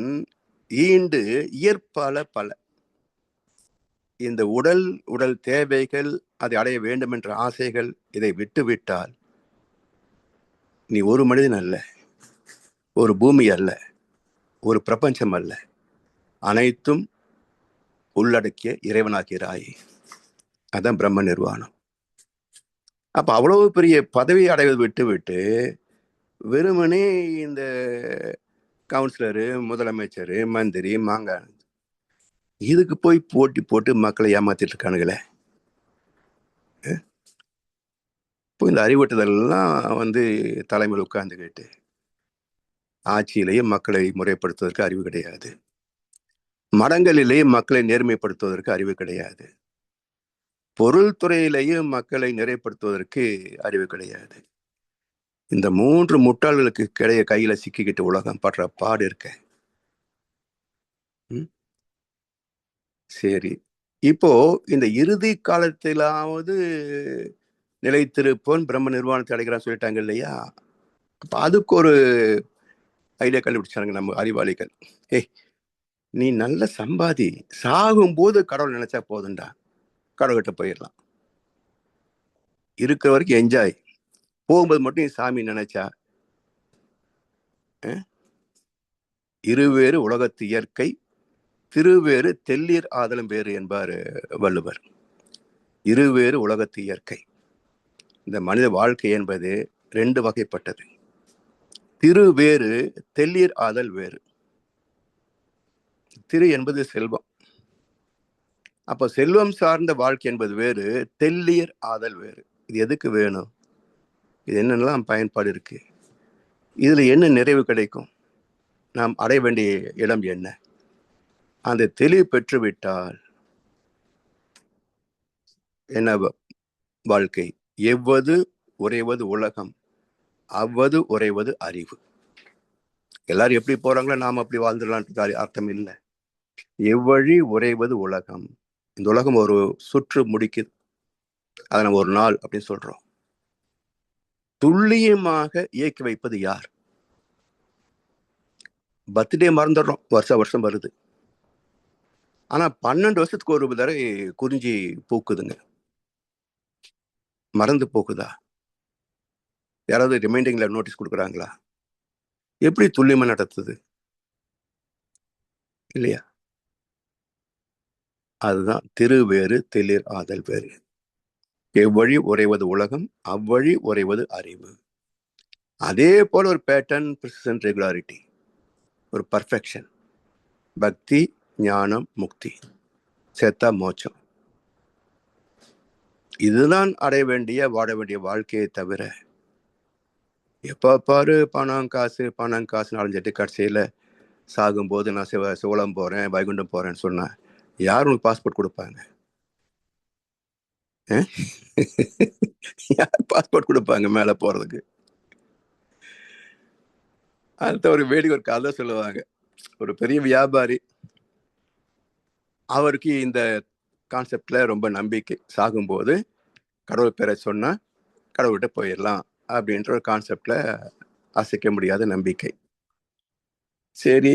S2: ஈண்டு இயற்பல பல. இந்த உடல் தேவைகள், அதை அடைய வேண்டும் என்ற ஆசைகள், இதை விட்டு விட்டால் நீ ஒரு மனிதன் அல்ல, ஒரு பூமி அல்ல, ஒரு பிரபஞ்சம் அல்ல, அனைத்தும் உள்ளடக்கிய இறைவனாகிறாய். அதான் பிரம்ம நிர்வாணம். அப்ப அவ்வளவு பெரிய பதவி அடைவது விட்டு விட்டு வெறுமனே இந்த கவுன்சிலரு, முதலமைச்சர், மந்திரி, மாங்காய், இதுக்கு போய் போட்டி போட்டு மக்களை ஏமாத்திட்டு இருக்கானுங்களே. இப்போ இந்த அறிவூட்டுதல்லாம் தலைமையில் உட்கார்ந்துக்கிட்டு ஆட்சியிலேயே மக்களை முறைப்படுத்துவதற்கு அறிவு கிடையாது, மடங்களிலேயே மக்களை நேர்மைப்படுத்துவதற்கு அறிவு கிடையாது, பொருள் துறையிலேயே மக்களை நிறைப்படுத்துவதற்கு அறிவு கிடையாது. இந்த 3 முட்டாள்களுக்கு கையில சிக்கிக்கிட்டு உலகம் படுற பாடு இருக்க. சரி, இப்போ இந்த இறுதி காலத்திலாவது நிலைத்திருப்போன் பிரம்ம நிர்வாணத்தை அடைகிறான்னு சொல்லிட்டாங்க இல்லையா? அப்ப அதுக்கு ஒரு ஐடியா கண்டுபிடிச்சாங்க நம்ம அறிவாளிகள். ஏய், நீ நல்ல சம்பாதி, சாகும்போது கடவுள் நினைச்சா போதும்டா, கடவுள்கிட்ட போயிடலாம். இருக்கிற வரைக்கும் என்ஜாய், போகும்போது மட்டும் நீ சாமி நினைச்சா. இருவேறு உலகத்து இயற்கை, திருவேறு தெல்லீர் ஆதலும் வேறு என்பார் வள்ளுவர். இருவேறு உலகத்து இயற்கை. இந்த மனித வாழ்க்கை என்பது 2 வகைப்பட்டது. திருவேறு, தெல்லீர் ஆதல் வேறு. திரு என்பது செல்வம். அப்ப செல்வம் சார்ந்த வாழ்க்கை என்பது வேறு, தெல்லீர் ஆதல் வேறு. இது எதுக்கு வேணும்? இது என்னென்னலாம் பயன்பாடு இருக்கு? இதுல என்ன நிறைவு கிடைக்கும்? நாம் அடைய வேண்டிய இடம் என்ன? அந்த தெளிவு பெற்றுவிட்டால் என்ன வாழ்க்கை? எவ்வது உறைவது உலகம், அவ்வது உறைவது அறிவு. எல்லாரும் எப்படி போறாங்களோ நாம அப்படி வாழ்ந்துடலான்றது அர்த்தம் இல்லை. எவ்வழி உறைவது உலகம். இந்த உலகம் ஒரு சுற்று முடிக்குது, அதை நம்ம ஒரு நாள் அப்படின்னு சொல்றோம். துல்லியமாக இயக்கி வைப்பது யார்? பர்த்டே மறந்துடுறோம், வருஷம் வருது. ஆனா 12 வருஷத்துக்கு ஒரு தடவை குறிஞ்சி பூக்குதுங்க. மறந்து போக்குதா? யாராவது ரிமைண்டிங்ல நோட்டீஸ் கொடுக்குறாங்களா? எப்படி துல்லியமா நடத்துது இல்லையா? அதுதான் திருவேறு தெளிர் ஆதல் வேறு. எவ்வழி உறைவது உலகம், அவ்வழி உறைவது அறிவு. அதே போல ஒரு பேட்டர்ன், ப்ரிசிஷன், ரெகுலாரிட்டி, ஒரு பர்ஃபெக்ஷன். பக்தி, ஞானம், முக்தி, சேர்த்தா மோட்சம். இதுதான் அடைய வேண்டிய வாழ வேண்டிய வாழ்க்கையை தவிர எப்ப பாரு பணம் காசு பணம் காசு நாலஞ்சிட்டு கடைசியில சாகும்போது நான் சிவலம் போறேன், வைகுண்டம் போறேன்னு சொன்னா யார் உங்களுக்கு பாஸ்போர்ட் கொடுப்பாங்க? யார் பாஸ்போர்ட் கொடுப்பாங்க மேல போறதுக்கு? அடுத்த ஒரு வேடிக்கை ஒரு கதை சொல்லுவாங்க. ஒரு பெரிய வியாபாரி, அவருக்கு இந்த கான்செப்ட்ல ரொம்ப நம்பிக்கை. சாகும்போது கடவுள் பேரை சொன்னா கடவுள்கிட்ட போயிடலாம் அப்படின்ற ஒரு கான்செப்ட்ல அசைக்க முடியாத நம்பிக்கை. சரி,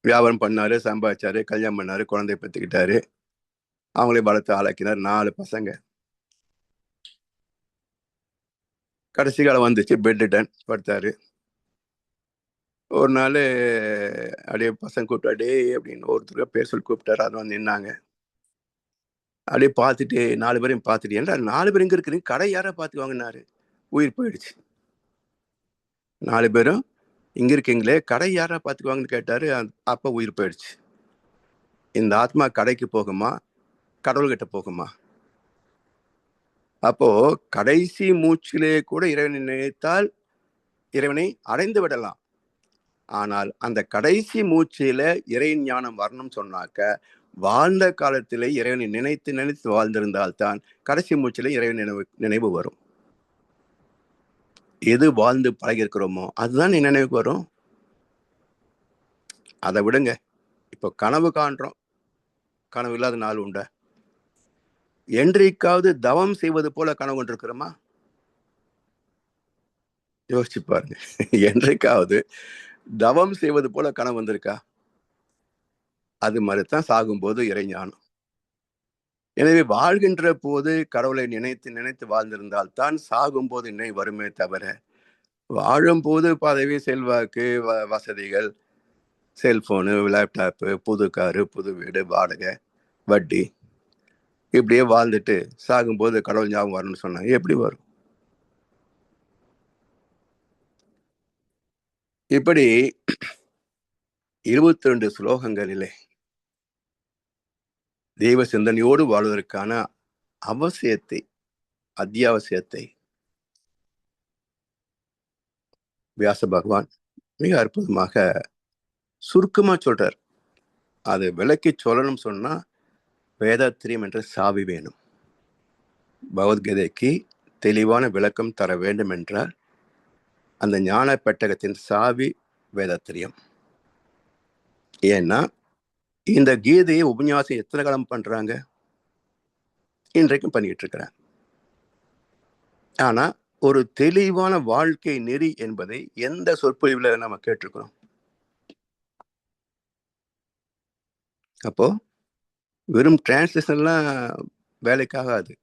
S2: வியாபாரம் பண்ணாரு, சம்பாதிச்சாரு, கல்யாணம் பண்ணாரு, குழந்தைய பெற்றுக்கிட்டாரு, அவங்களே வளர்த்து ஆளாக்கினார். 4 பசங்க. கடைசி காலம் வந்துச்சு, பெட் டன் படுத்தாரு. ஒரு நாள் அப்படியே பசங்க கூப்பிட்டு அடே அப்படின்னு ஒருத்தருக்கு பேர் சொல்லி கூப்பிட்டாரு. அது வந்து நின்னாங்க. அப்படியே பார்த்துட்டு 4 பேரையும் பார்த்துட்டு, ஏன்டா 4 பேர் எங்க இருக்கிறீங்க, கடை யாரா பார்த்துக்குவாங்கன்னாரு. உயிர் போயிடுச்சு. 4 பேரும் இங்க இருக்கீங்களே, கடை யாரா பார்த்துக்குவாங்கன்னு கேட்டாரு. அப்ப உயிர் போயிடுச்சு. இந்த ஆத்மா கடைக்கு போகுமா, கடவுள்கிட்ட போகுமா? அப்போ கடைசி மூச்சிலே கூட இறைவனை நினைத்தால் இறைவனை அடைந்து விடலாம். ஆனால் அந்த கடைசி மூச்சில இறை ஞானம் வரணும் சொன்னாக்க, வாழ்ந்த காலத்திலே இறைவனை நினைத்து நினைத்து வாழ்ந்திருந்தால்தான் கடைசி மூச்சில இறைவன் நினைவு வரும். எது வாழ்ந்து பழகிருக்கிறோமோ அதுதான் நினைவுக்கு வரும். அதை விடுங்க. இப்போ கனவு காண்றோம், கனவு இல்லாத நாள் உண்டா? என்றைக்காவது தவம் செய்வது போல கனவு கொண்டிருக்கிறோமா? யோசிச்சு பாருங்க. என்றைக்காவது தவம் செய்வது போல கனவு வந்திருக்கா? அது மாதிரிதான் சாகும்போது இறைஞானம். எனவே வாழ்கின்ற போது கடவுளை நினைத்து நினைத்து வாழ்ந்திருந்தால் தான் சாகும்போது நினைவு வருமே தவிர, வாழும் போது பதவி, செல்வாக்கு, வசதிகள், செல்போனு, லேப்டாப்பு, புது காரு, புது வீடு, வாடகை, வட்டி, இப்படியே வாழ்ந்துட்டு சாகும்போது கடவுள் ஞாபகம் வரணும்னு சொன்னாங்க, எப்படி வரும்? இப்படி 22 ஸ்லோகங்களிலே தெய்வ சிந்தனையோடு வாழ்வதற்கான அவசியத்தை, அத்தியாவசியத்தை வியாச பகவான் மிக அற்புதமாக சுருக்கமா சொல்றார். அது விளக்கி சொல்லணும் சொன்னா வேதாத்திரியம் என்ற சாவி வேணும். பகவத்கீதைக்கு தெளிவான விளக்கம் தர வேண்டும் என்றால் அந்த ஞான பெட்டகத்தின் சாவி வேதாத்திரியம். ஏன்னா இந்த கீதையை உபன்யாசம் எத்தனை காலம் பண்றாங்க? இன்றைக்கும் பண்ணிட்டு இருக்கிறேன். ஆனா ஒரு தெளிவான வாழ்க்கை நெறி என்பதை எந்த சொற்பொழிவுல நம்ம கேட்டிருக்கிறோம்? அப்போ வெறும் டிரான்ஸ்லேஷன்லாம் வேலைக்காகாது.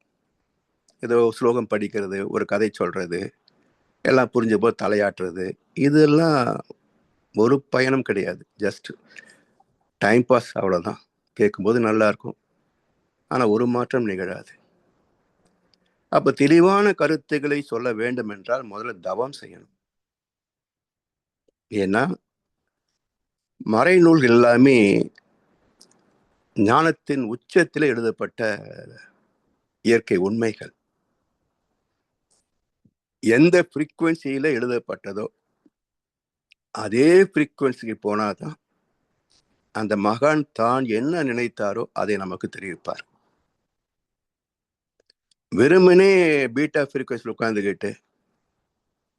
S2: ஏதோ ஸ்லோகம் படிக்கிறது, ஒரு கதை சொல்றது, எல்லாம் புரிஞ்ச போது தலையாட்டுறது, இதெல்லாம் ஒரு பயனும் கிடையாது. ஜஸ்ட் டைம் பாஸ், அவ்வளோதான். கேட்கும்போது நல்லா இருக்கும், ஆனால் ஒரு மாற்றம் நிகழாது. அப்போ தெளிவான கருத்துக்களை சொல்ல வேண்டும் என்றால் முதல்ல தவம் செய்யணும். ஏன்னா மறைநூல் எல்லாமே ஞானத்தின் உச்சத்தில் எழுதப்பட்ட இயற்கை உண்மைகள். எந்த ஃப்ரீக்குவென்சியில எழுதப்பட்டதோ அதே ஃப்ரீக்குவென்சிக்கு போனாதான் அந்த மகான் தான் என்ன நினைத்தாரோ அதை நமக்கு தெரிவிப்பார். வெறுமனே பீட்டா ஃப்ரீக்குவென்சியில் உட்கார்ந்துக்கிட்டு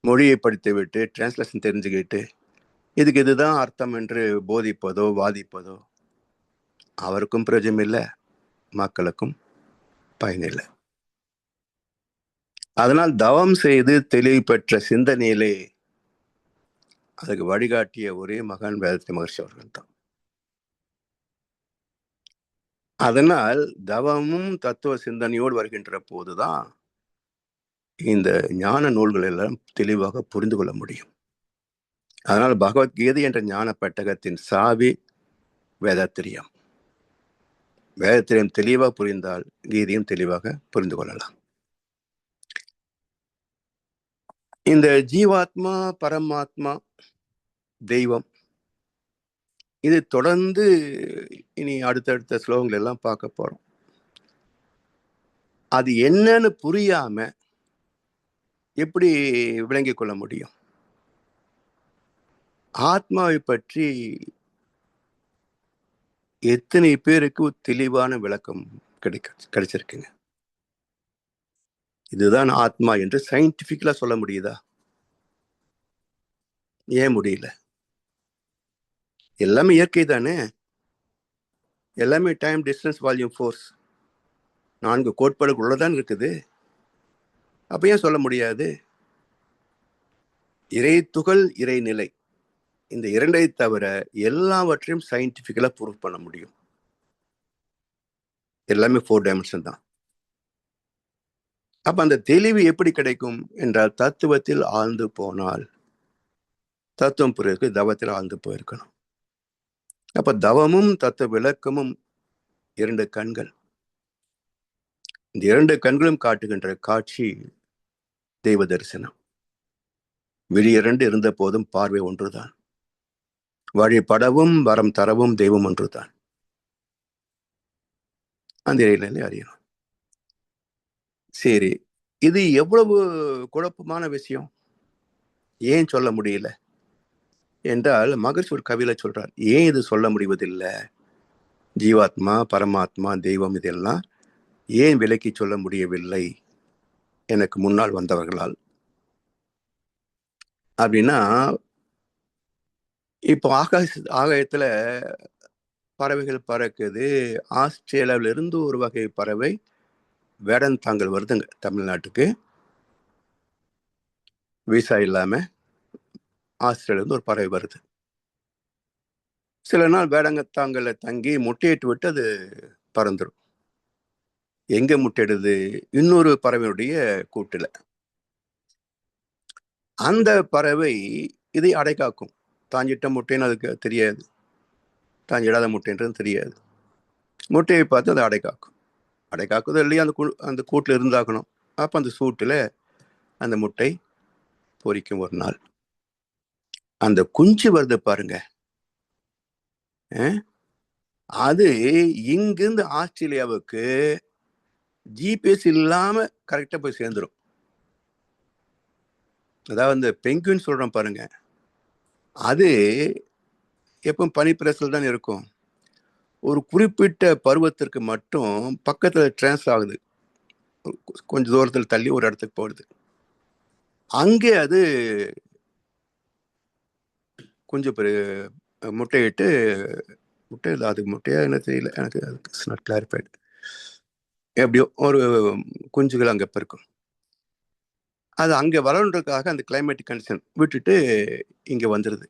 S2: மொழியை படித்து விட்டு டிரான்ஸ்லேஷன் தெரிஞ்சுக்கிட்டு இதுக்கு இதுதான் அர்த்தம் என்று போதிப்பதோ வாதிப்பதோ அவருக்கும் பிரயோஜனம் இல்லை, மக்களுக்கும் பயனில்லை. அதனால் தவம் செய்து தெளிவு பெற்ற சிந்தனையிலே அதுக்கு வழிகாட்டிய ஒரே மகான் வேதாத்ரி மகர்ஷி அவர்கள் தான். அதனால் தவமும் தத்துவ சிந்தனையோடு வருகின்ற போதுதான் இந்த ஞான நூல்கள் எல்லாம் தெளிவாக புரிந்து கொள்ள முடியும். அதனால் பகவத்கீதை என்ற ஞான பெட்டகத்தின் சாவி வேதாத்திரியம். வேதாத்திரியம் தெளிவாக புரிந்தால் கீதையும் தெளிவாக புரிந்து கொள்ளலாம். இந்த ஜீவாத்மா, பரமாத்மா, தெய்வம், இது தொடர்ந்து இனி அடுத்தடுத்த ஸ்லோகங்கள் எல்லாம் பார்க்க போறோம். அது என்னன்னு புரியாம எப்படி விளங்கிக் கொள்ள முடியும்? ஆத்மாவை பற்றி எத்தனை பேருக்கு தெளிவான விளக்கம் கிடைச்சிருக்குங்க? இதுதான் ஆத்மா என்று சயின்டிபிக்கலா சொல்ல முடியுதா? ஏன் முடியல? எல்லாமே இயற்கை தானே, எல்லாமே டைம், டிஸ்டன்ஸ், வால்யூம், ஃபோர்ஸ், 4 கோட்பாடுக்குள்ளதான் இருக்குது. அப்ப ஏன் சொல்ல முடியாது? இறை துகள், இறைநிலை, இந்த இரண்டை தவிர எல்லாவற்றையும் சயின்டிபிக்கலா ப்ரூவ் பண்ண முடியும். எல்லாமே 4 டைமென்ஷன் தான். அப்ப அந்த தெளிவு எப்படி கிடைக்கும் என்றால் தத்துவத்தில் ஆழ்ந்து போனால். தத்துவம் புரிவதற்கு தவத்தில் ஆழ்ந்து போயிருக்கணும். அப்ப தவமும் தத்துவ விளக்கமும் 2 கண்கள். இந்த 2 கண்களும் காட்டுகின்ற காட்சி தெய்வ தரிசனம். விழி 2 இருந்த போதும் பார்வை ஒன்றுதான். வழிபடவும் வரம் தரவும் தெய்வம் ஒன்றுதான். அந்த இறைநிலை அறியணும். சரி, இது எவ்வளவு குழப்பமான விஷயம், ஏன் சொல்ல முடியல என்றால் மகர்ஷி ஒரு கவியில சொல்றார், ஏன் இது சொல்ல முடிவதில்லை? ஜீவாத்மா, பரமாத்மா, தெய்வம், இதெல்லாம் ஏன் விலக்கி சொல்ல முடியவில்லை எனக்கு முன்னால் வந்தவர்களால் அப்படின்னா, இப்போ ஆகாயத்துல பறவைகள் பறக்குது. ஆஸ்திரேலியாவில இருந்து ஒரு வகை பறவை வேடந்தாங்கல் வருதுங்க தமிழ்நாட்டுக்கு. விசா இல்லாம ஆஸ்திரேலியா இருந்து ஒரு பறவை வருது. சில நாள் வேடந்தாங்கல்ல தங்கி முட்டையிட்டு விட்டு அது பறந்துடும். எங்க முட்டையிடுது? இன்னொரு பறவையுடைய கூட்டுல. அந்த பறவை இதை அடை காக்கும். தாஞ்சிட்ட முட்டைன்னு அதுக்கு தெரியாது, தாஞ்சிடாத முட்டைன்றது தெரியாது. முட்டையை பார்த்து அதை அடை காக்கும். அடை காக்குதோ இல்லையா, அந்த கூட்டுல இருந்தாக்கணும். அப்ப அந்த சூட்டுல அந்த முட்டை பொரிக்கும். ஒரு நாள் அந்த குஞ்சு வருது பாருங்க, அது இங்கிருந்து ஆஸ்திரேலியாவுக்கு ஜிபிஎஸ் இல்லாம கரெக்டா போய் சேர்ந்துடும். அதாவது இந்த பெங்குயின் சொல்றோம் பாருங்க, அது எப்பவும் பனிப்பிரசல் தான் இருக்கும். ஒரு குறிப்பிட்ட பருவத்திற்கு மட்டும் பக்கத்துல டிரான்ஸ்ஃபர் ஆகுது, கொஞ்சம் தூரத்தில் தள்ளி ஒரு இடத்துக்கு போகுது. அங்கே அது கொஞ்சம் முட்டையிட்டு, முட்டை இல்லை, அது முட்டையா என்ன தெரியல எனக்கு, அதுக்கு நாட் கிளாரிஃபைடு. எப்படியோ ஒரு குஞ்சுகள் அங்கே பிறக்கும். அது அங்கே வளர்றதுக்காக அந்த கிளைமேட்டிக் கண்டிஷன் விட்டுட்டு இங்கே வந்துடுது.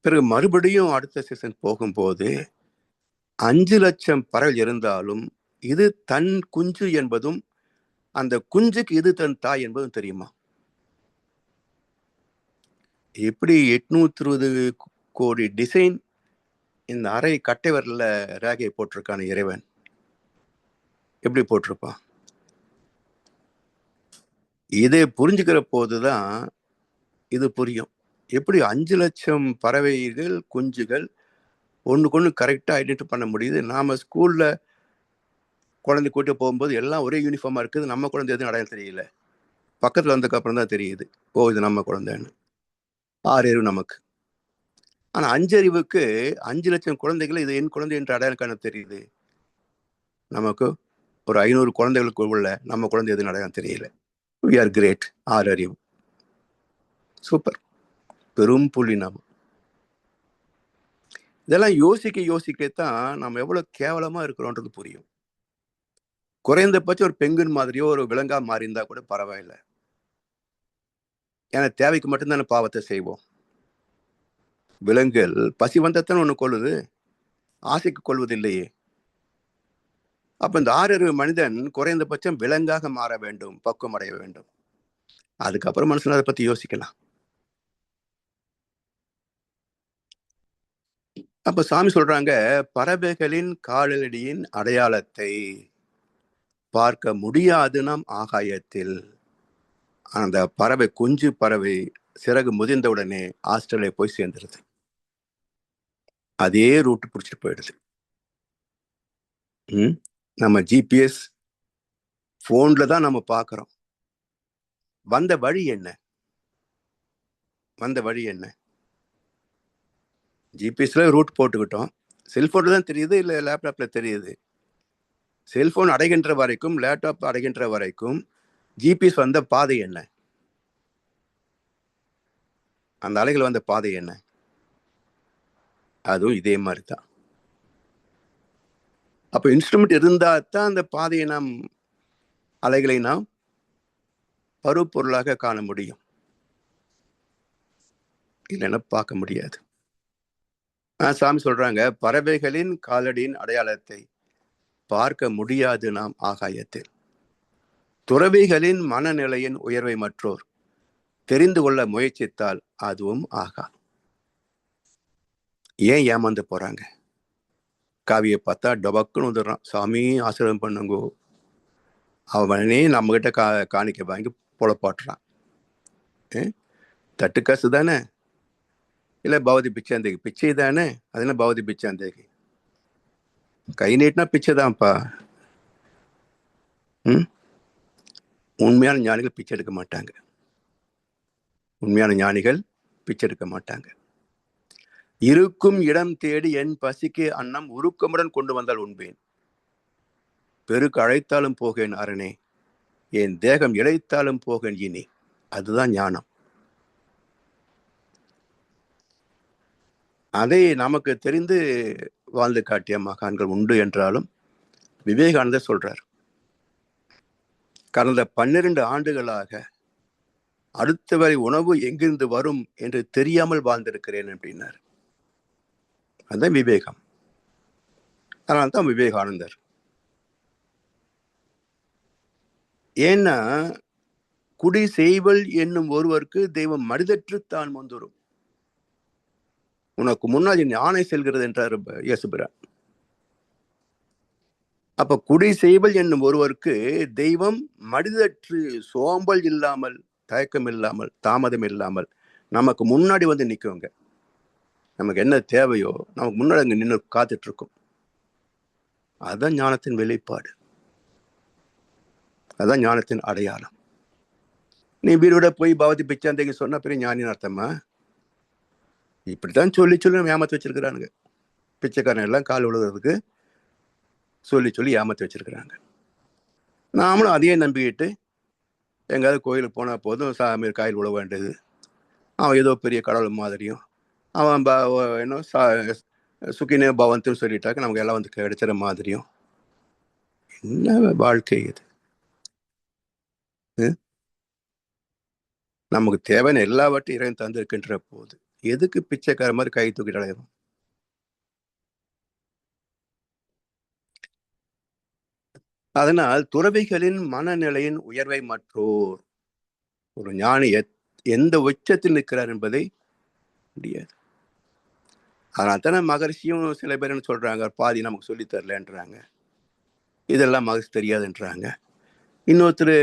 S2: பிறகு மறுபடியும் அடுத்த சீசன் போகும்போது 5,00,000 பறவை இருந்தாலும் இது தன் குஞ்சு என்பதும் அந்த குஞ்சுக்கு இது தன் தாய் என்பதும் தெரியுமா? எப்படி 820 கோடி டிசைன் இந்த அறை கட்டை வரல ரேகையை போட்டிருக்கான இறைவன், எப்படி போட்டிருப்பான்? இதை புரிஞ்சுக்கிற போதுதான் இது புரியும். எப்படி 5,00,000 பறவைகள் குஞ்சுகள் ஒண்ணுக்கு ஒண்ணு கரெக்டா ஐடென்டிஃபை பண்ண முடியுது. நாம ஸ்கூல்ல குழந்தை கூட்டு போகும்போது எல்லாம் ஒரே யூனிஃபார்மா இருக்குது, நம்ம குழந்தை எதுவும் அடையாளம் தெரியல. பக்கத்துல வந்ததுக்கு அப்புறம் தான் தெரியுது, ஓ இது நம்ம குழந்தைன்னு. 6 அறிவு நமக்கு. ஆனா 5 அறிவுக்கு 5,00,000 குழந்தைகள் இது என் குழந்தை என்று அடையாளம் காண தெரியுது. நமக்கு ஒரு 500 குழந்தைகளுக்கு உள்ள நம்ம குழந்தை எதுவும் அடையாளம் தெரியல. we are great. 6 அறிவு சூப்பர், பெரும் புள்ளி நாம. இதெல்லாம் யோசிக்கத்தான் நம்ம எவ்வளவு கேவலமா இருக்கிறோன்றது புரியும். குறைந்தபட்சம் ஒரு பெங்குன் மாதிரியோ ஒரு விலங்கா மாறி இருந்தா கூட பரவாயில்லை. ஏன்னா தேவைக்கு மட்டும்தானே பாவத்தை செய்வோம். விலங்குகள் பசி வந்தத்தான் ஒண்ணு கொள்ளுது, ஆசைக்கு கொள்வதில்லையே. அப்ப இந்த 6 அறிவு மனிதன் குறைந்தபட்சம் விலங்காக மாற வேண்டும், பக்குவம் அடைய வேண்டும். அதுக்கப்புறம் மனுஷன் அதை பத்தி யோசிக்கலாம். அப்ப சாமி சொல்றாங்க, பறவைகளின் காலடியின் அடையாளத்தை பார்க்க முடியாது நாம் ஆகாயத்தில். அந்த பறவை குஞ்சு பறவை சிறகு முதிர்ந்தவுடனே ஆஸ்திரேலியா போய் சேர்ந்துருது. அதே ரூட் பிடிச்சிட்டு போயிடுது. நம்ம ஜிபிஎஸ் போன்ல தான் நம்ம பார்க்கிறோம். வந்த வழி என்ன? ஜிபிஎஸ்ல ரூட் போட்டுக்கிட்டோம். செல்போன்ல தான் தெரியுது, இல்ல லேப்டாப்ல தெரியுது. செல்போன் அடைகின்ற வரைக்கும், லேப்டாப் அடைகின்ற வரைக்கும் ஜிபிஎஸ் வந்த பாதை என்ன? அந்த அலைகள் வந்த பாதை என்ன? அதுவும் இதே மாதிரி தான். அப்ப இன்ஸ்ட்ருமெண்ட் இருந்தா தான் அந்த பாதையை நாம், அலைகளை நாம் பருப்பொருளாக காண முடியும், இல்லைன்னா பார்க்க முடியாது. சாமி சொல்றாங்க, பறவைகளின் காலடியின் அடையாளத்தை பார்க்க முடியாது நாம் ஆகாயத்தில். துறவிகளின் மனநிலையின் உயர்வை மற்றோர் தெரிந்து கொள்ள முயற்சித்தால் அதுவும் ஆகா. ஏன் ஏமாந்து போறாங்க? காவியை பார்த்தா டபக்குன்னு வந்துடுறான், சாமி ஆசீர்வாதம் பண்ணுங்கோ. அவனே நம்ம கிட்ட காணிக்க வாங்கி பொழப்பாட்டுறான். தட்டு காசு தானே, இல்ல பௌதி பிச்சாந்தேகி பிச்சை தானே, அது என்ன பௌதி பிச்சாந்தேகி? கை நீட்டினா பிச்சை தான்ப்பா. உண்மையான ஞானிகள் பிச்சை எடுக்க மாட்டாங்க. உண்மையான ஞானிகள் பிச்சை எடுக்க மாட்டாங்க. இருக்கும் இடம் தேடி என் பசிக்கு அன்னம் உருக்கமுடன் கொண்டு வந்தால் உண்பேன். பெருக்கு அழைத்தாலும் போகேன் அரணே, என் தேகம் இழைத்தாலும் போகேன் இனி. அதுதான் ஞானம். அதை நமக்கு தெரிந்து வாழ்ந்து காட்டிய மகான்கள் உண்டு என்றாலும் விவேகானந்தர் சொல்றார், கடந்த 12 ஆண்டுகளாக அடுத்த வரை உணவு எங்கிருந்து வரும் என்று தெரியாமல் வாழ்ந்திருக்கிறேன் அப்படின்னார். அதுதான் விவேகம். அதனால்தான் விவேகானந்தர். ஏன்னா குடி செய்வல் என்னும் ஒருவருக்கு தெய்வம் மனிதற்று தான் வந்துரும். உனக்கு முன்னாடி யானை செல்கிறது என்றார் இயேசுபிரான். அப்ப குடி செய்வல் என்னும் ஒருவருக்கு தெய்வம் மனிதற்று, சோம்பல் இல்லாமல், தயக்கம் இல்லாமல், தாமதம் இல்லாமல் நமக்கு முன்னாடி வந்து நிற்குங்க. நமக்கு என்ன தேவையோ நமக்கு முன்னாடி அங்க நின்று காத்துட்டு இருக்கும். அதுதான் ஞானத்தின் வெளிப்பாடு, அதுதான் ஞானத்தின் அடையாளம். நீ வீரோட போய் பவதி பிச்சாந்தேகி சொன்ன பெரிய ஞானின்னு அர்த்தமா? இப்படித்தான் சொல்லி ஏமாத்தி வச்சிருக்கிறானுங்க. பிச்சைக்காரன் எல்லாம் கால் விழுகிறதுக்கு சொல்லி ஏமாத்தி வச்சிருக்கிறாங்க. நாமளும் அதையே நம்பிக்கிட்டு எங்காவது கோயிலுக்கு போனா போதும், சாமி காயில் விழ வேண்டியது, அவன் ஏதோ பெரிய கடவுள் மாதிரியும், அவன் என்ன சுக்கினே பவந்துன்னு சொல்லிட்டாக்க நமக்கு எல்லாம் வந்து கிடைச்சிற மாதிரியும் என்ன வாழ்க்கை இது? நமக்கு தேவையான எல்லாவற்றையும் இறைவன் தந்திருக்கின்ற போது எதுக்கு பிச்சைக்கார மாதிரி கை தூக்கிட்டு அலையணும்? அதனால் துறவிகளின் மனநிலையின் உயர்வை மற்றோர் ஒரு ஞானி எந்த உச்சத்தில் நிற்கிறார் என்பதை முடியாது. அதனால தானே மகர்ஷியும் சில பேர் என்ன சொல்றாங்க, பாதி நமக்கு சொல்லி தரலன்றாங்க, இதெல்லாம் மகர்ஷி தெரியாதுன்றாங்க. இன்னொருத்தர்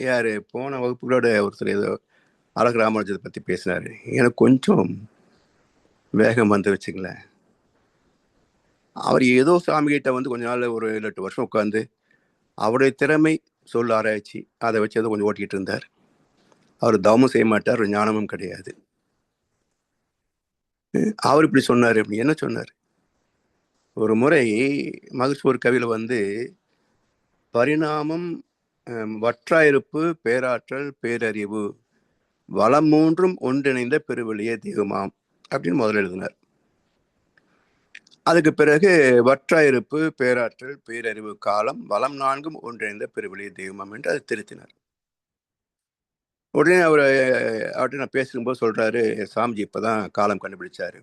S2: யாரு போன வகுப்புகளோட ஒருத்தர் ஏதோ அழகு ராமானுஜத்தை பத்தி பேசினாரு, எனக்கு கொஞ்சம் வேகம் வந்து வச்சுங்களேன். அவர் ஏதோ சாமி கிட்ட வந்து கொஞ்ச நாள் ஒரு 7-8 வருஷம் உட்காந்து அவருடைய திறமை சொல் ஆராய்ச்சி அதை வச்சு ஏதோ கொஞ்சம் ஓட்டிக்கிட்டு இருந்தார். அவர் தவமும் செய்ய மாட்டார், ஒரு ஞானமும் கிடையாது. அவர் இப்படி சொன்னாரு. அப்படி என்ன சொன்னார்? ஒரு முறை மகிழ்ச்சி ஒரு கவியில வந்து பரிணாமம், வற்றாயிருப்பு, பேராற்றல், பேரறிவு, வளம் மூன்றும் ஒன்றிணைந்த பெருவெளியே தெய்வமாம் அப்படின்னு முதல்ல எழுதினார். அதுக்கு பிறகு வற்றாயிருப்பு, பேராற்றல், பேரறிவு, காலம், வளம் நான்கும் ஒன்றிணைந்த பெருவெளியே தெய்வமாம் என்று அதை திருத்தினார். உடனே அவர்கிட்ட நான் பேசும்போது சொல்றாரு, சாமிஜி இப்பதான் காலம் கண்டுபிடிச்சாரு.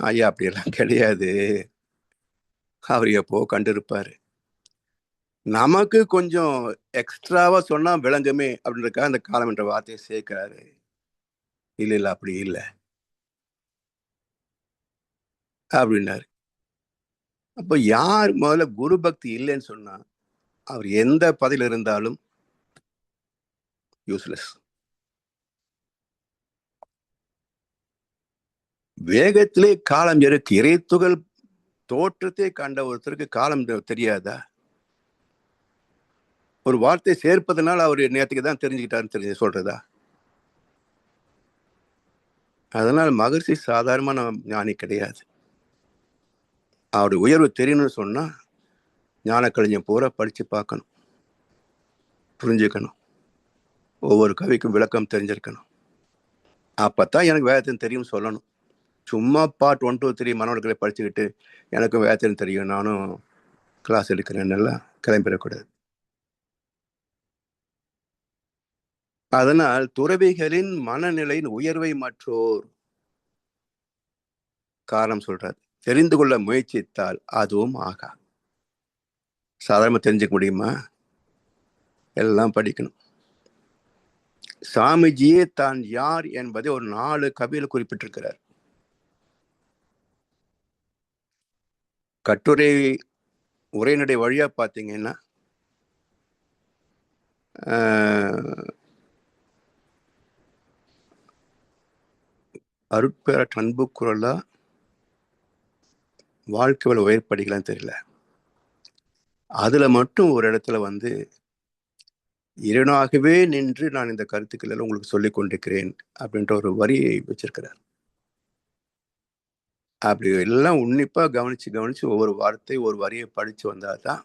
S2: ஐயா அப்படியெல்லாம் கிடையாது, அவர் எப்போ கண்டிருப்பாரு. நமக்கு கொஞ்சம் எக்ஸ்ட்ராவா சொன்னா விளங்குமே அப்படின்றதுக்காக அந்த காலம் என்ற வார்த்தையை சேர்க்கிறாரு. இல்ல அப்படி இல்லை அப்படின்னாரு. அப்ப யார் முதல்ல குரு பக்தி இல்லைன்னு சொன்னா அவர் எந்த பதவியில் இருந்தாலும் யூஸ்லெஸ். வேகத்திலே காலம் இருக்கு. இறைத்துகள் தோற்றத்தை கண்ட ஒருத்தருக்கு காலம் தெரியாதா? ஒரு வார்த்தை சேர்ப்பதனால் அவர் நேற்றுக்கு தான் தெரிஞ்சுக்கிட்டாருன்னு தெரிஞ்சு சொல்றதா? அதனால் மகர்ஷி சாதாரணமான ஞானி கிடையாது. அவருடைய உயர்வு தெரியணும்னு சொன்னா ஞான கலைஞம் பூரா படிச்சு பார்க்கணும், புரிஞ்சுக்கணும், ஒவ்வொரு கவிக்கும் விளக்கம் தெரிஞ்சிருக்கணும். அப்பதான் எனக்கு வேதத்தின் தெரியும் சொல்லணும். சும்மா பார்ட் 1 2 3 மாணவர்களை படிச்சுக்கிட்டு எனக்கும் வேதத்தின் தெரியும், நானும் கிளாஸ் எடுக்கிறேன்னு கிளம்பிடக்கூடாது. அதனால் துறவிகளின் மனநிலையின் உயர்வை மற்றோர் காரணம் சொல்றார். தெரிந்து கொள்ள முயற்சித்தால் அதுவும் ஆகா. சாதாரண தெரிஞ்சுக்க முடியுமா? எல்லாம் படிக்கணும். சாமிஜியே தான் யார் என்பதை ஒரு 4 கவியில் குறிப்பிட்டிருக்கிறார். கட்டுரை உரைநடை வழியா பார்த்தீங்கன்னா அருட்பேர அன்பு குரலா வாழ்க்கை வள உயர்படிகளான்னு தெரியல, அதுல மட்டும் ஒரு இடத்துல வந்து இறைவனாகவே நின்று நான் இந்த கருத்துக்கள் எல்லாம் உங்களுக்கு சொல்லிக் கொண்டிருக்கிறேன் அப்படின்ற ஒரு வரியை வச்சிருக்கிறார். அப்படி எல்லாம் உன்னிப்பா கவனிச்சு ஒவ்வொரு வார்த்தை ஒரு வரியை படிச்சு வந்தாதான்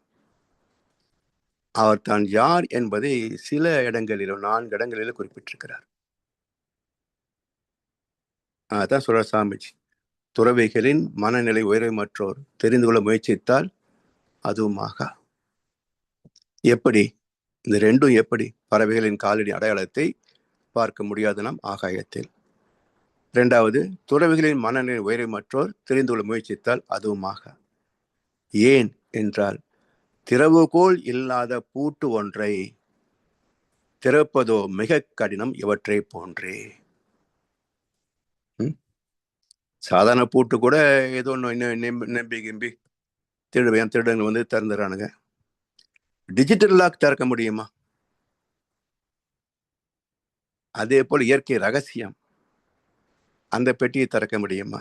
S2: அவர் தான் யார் என்பதை சில இடங்களிலும் 4 இடங்களிலும் குறிப்பிட்டிருக்கிறார். அதான் சொல்ற சாமிஜி, துறவிகளின் மனநிலை உயர்வை மற்றோர் தெரிந்து கொள்ள முயற்சித்தால் அதுவும் ஆகா. எப்படி இந்த ரெண்டும்? எப்படி பறவைகளின் காலடி அடையாளத்தை பார்க்க முடியாது நாம் ஆகாயத்தில். 2வது, துறவிகளின் மனநிலை உயர்வை மற்றோர் தெரிந்து கொள்ள முயற்சித்தால் அதுவும் ஆகா. ஏன் என்றால் திறவுகோல் இல்லாத பூட்டு ஒன்றை திறப்பதோ மிக கடினம், இவற்றை போன்றே. சாதாரண பூட்டு கூட ஏதோ நம்பி கிம்பி திருடங்க வந்து திறந்துடுறானுங்க. டிஜிட்டல் லாக் திறக்க முடியுமா? அதே போல் இயற்கை ரகசியம், அந்த பெட்டியை திறக்க முடியுமா?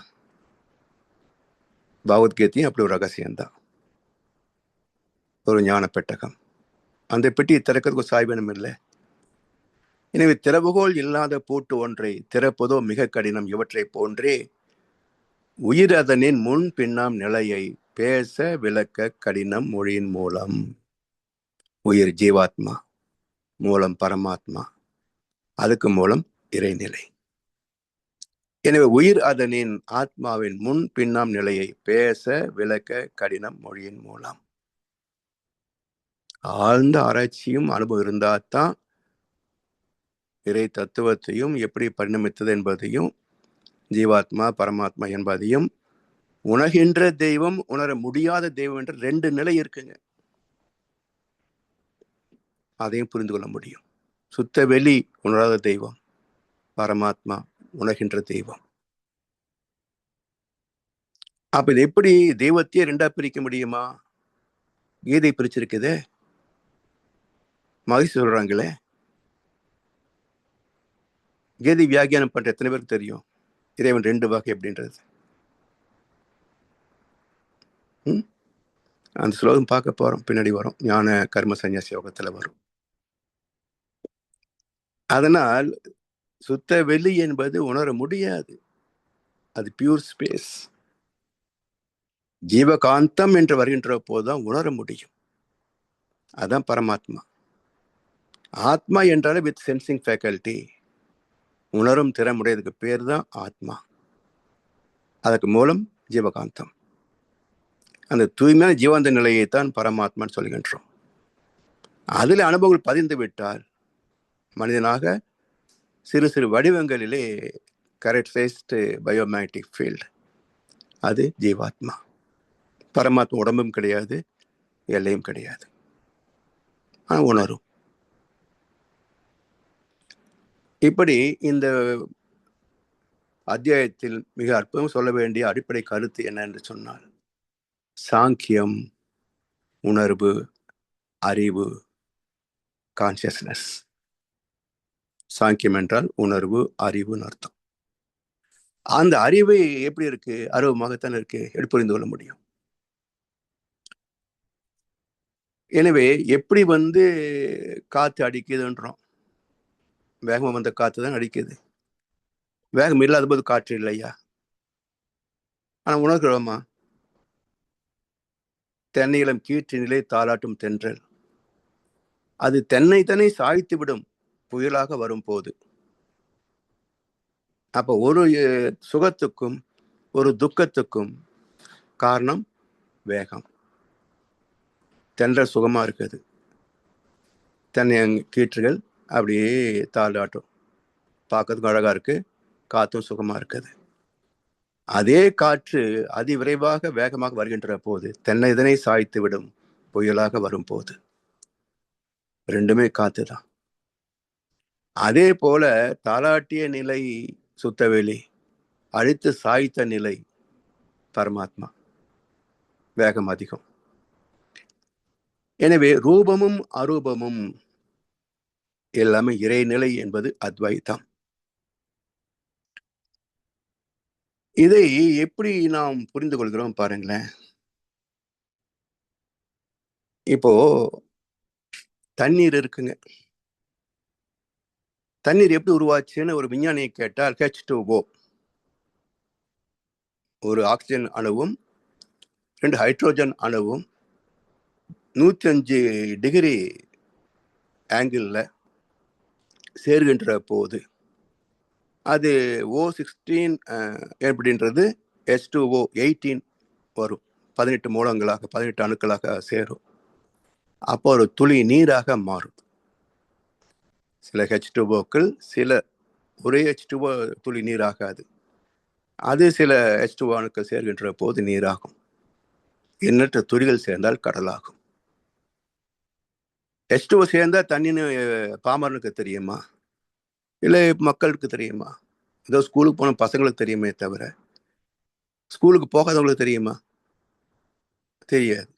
S2: பகவத்கீதையும் அப்படி ஒரு ரகசியம்தான், ஒரு ஞான பெட்டகம். அந்த பெட்டியை திறக்கிறதுக்கு சாய்வனம் இல்லை. எனவே திறவுகோல் இல்லாத பூட்டு ஒன்றை திறப்பதோ மிக கடினம், இவற்றை போன்றே உயிர் அதனின் முன் பின்னாம் நிலையை பேச விளக்க கடினம் மொழியின் மூலம். உயிர் ஜீவாத்மா, மூலம் பரமாத்மா, அதுக்கு மூலம் இறைநிலை. எனவே உயிர் அதனின் ஆத்மாவின் முன் பின்னாம் நிலையை பேச விளக்க கடினம் மொழியின் மூலம். ஆழ்ந்த ஆராய்ச்சியும் அனுபவம் இருந்தால் தான் இறை தத்துவத்தையும் எப்படி பரிணமித்தது என்பதையும், ஜீவாத்மா பரமாத்மா என்பதையும், உணர்கின்ற தெய்வம் உணர முடியாத தெய்வம் என்ற 2 நிலை இருக்குங்க. அதையும் புரிந்து கொள்ள முடியும். சுத்த வெளி உணராத தெய்வம், பரமாத்மா உணர்கின்ற தெய்வம். அப்ப இது எப்படி தெய்வத்தையே 2ஆ பிரிக்க முடியுமா? கீதை பிரிச்சிருக்குதே. மகிழ்ச்சி சொல்றாங்களே. கீதை வியாக்கியானம் பண்ற எத்தனை பேருக்கு தெரியும் இறைவன் 2 வகை அப்படின்றது? அந்த ஸ்லோகம் பார்க்க போறோம், பின்னாடி வரும். ஞான கர்ம சந்நியாச யோகத்துல வரும். அதனால் சுத்த வெளி என்பது உணர முடியாது. அது பியூர் ஸ்பேஸ். ஜீவகாந்தம் என்று வருகின்ற போதுதான் உணர முடியும். அதான் பரமாத்மா. ஆத்மா என்றாலே வித் சென்சிங் ஃபேக்கல்டி, உணரும் திறமுடையதுக்கு பேர் தான் ஆத்மா. அதற்கு மூலம் ஜீவகாந்தம். அந்த தூய்மையான ஜீவாந்த நிலையைத்தான் பரமாத்மான்னு சொல்கின்றோம். அதில் அனுபவங்கள் பதிந்து விட்டால் மனிதனாக சிறு சிறு வடிவங்களிலே கேரக்டரைஸ்டு பயோமேக்னடிக் ஃபீல்டு, அது ஜீவாத்மா. பரமாத்மா உடம்பும் கிடையாது, எல்லையும் கிடையாது, ஆனால் உணரும். இப்படி இந்த அத்தியாயத்தில் மிக அற்புதம் சொல்ல வேண்டிய அடிப்படை கருத்து என்ன என்று சொன்னால், சாங்கியம், உணர்வு, அறிவு, கான்சியஸ்னஸ். சாங்கியம் என்றால் உணர்வு, அறிவுன்னு அர்த்தம். அந்த அறிவு எப்படி இருக்கு? அருவமாகத்தான் இருக்கு. எப்படி புரிந்து கொள்ள முடியும்? எனவே எப்படி காத்து அடிக்குதுன்றோம். வேகமா வந்த காத்து தான் அடிக்குது. வேகம் இல்லாத போது காற்று இல்லையா? ஆனா உணர்கிறோமா? தென்னையிலம் கீற்றினிலே தாலாட்டும் தென்றல், அது தென்னை சாய்த்து விடும் புயலாக வரும் போது. அப்ப ஒரு சுகத்துக்கும் ஒரு துக்கத்துக்கும் காரணம் வேகம். தென்றல் சுகமா இருக்குது, தென்னை கீற்றுகள் அப்படியே தாளாட்டும், பார்க்கறதுக்கும் அழகா இருக்கு, காத்தும் சுகமா இருக்குது. அதே காற்று அதிவிரைவாக வேகமாக வருகின்ற போது தென்னை சாய்த்து விடும் புயலாக வரும் போது, ரெண்டுமே காத்து தான். அதே போல தாலாட்டிய நிலை சுத்தவெளி, அழித்து சாய்த்த நிலை பரமாத்மா, வேகம் அதிகம். எனவே ரூபமும் அரூபமும் எல்லாமே இறைநிலை என்பது அத்வைதம். இதை எப்படி நாம் புரிந்து கொள்கிறோம் பாருங்களேன். இப்போ தண்ணீர் இருக்குங்க. தண்ணீர் எப்படி உருவாச்சுன்னு ஒரு விஞ்ஞானியை கேட்டால் H2O, ஒரு ஆக்சிஜன் அணுவும் 2 ஹைட்ரோஜன் அணுவும் 105 டிகிரி ஆங்கிள் சேர்கின்ற போது அது O16 எப்படின்றது H2O 18 வரும். 18 மூலங்களாக 18 அணுக்களாக சேரும். அப்போ ஒரு துளி நீராக மாறும். சில H2Oக்கள் சில ஒரே H2O துளி நீராகாது. அது சில H2O அணுக்கள் சேர்கின்ற போது நீராகும். எண்ணற்ற துளிகள் சேர்ந்தால் கடலாகும். H2O சேர்ந்தா தண்ணின்னு பாமரனுக்கு தெரியுமா? இல்லை மக்களுக்கு தெரியுமா? ஏதோ ஸ்கூலுக்கு போன பசங்களுக்கு தெரியுமே தவிர ஸ்கூலுக்கு போகாதவங்களுக்கு தெரியுமா? தெரியாது.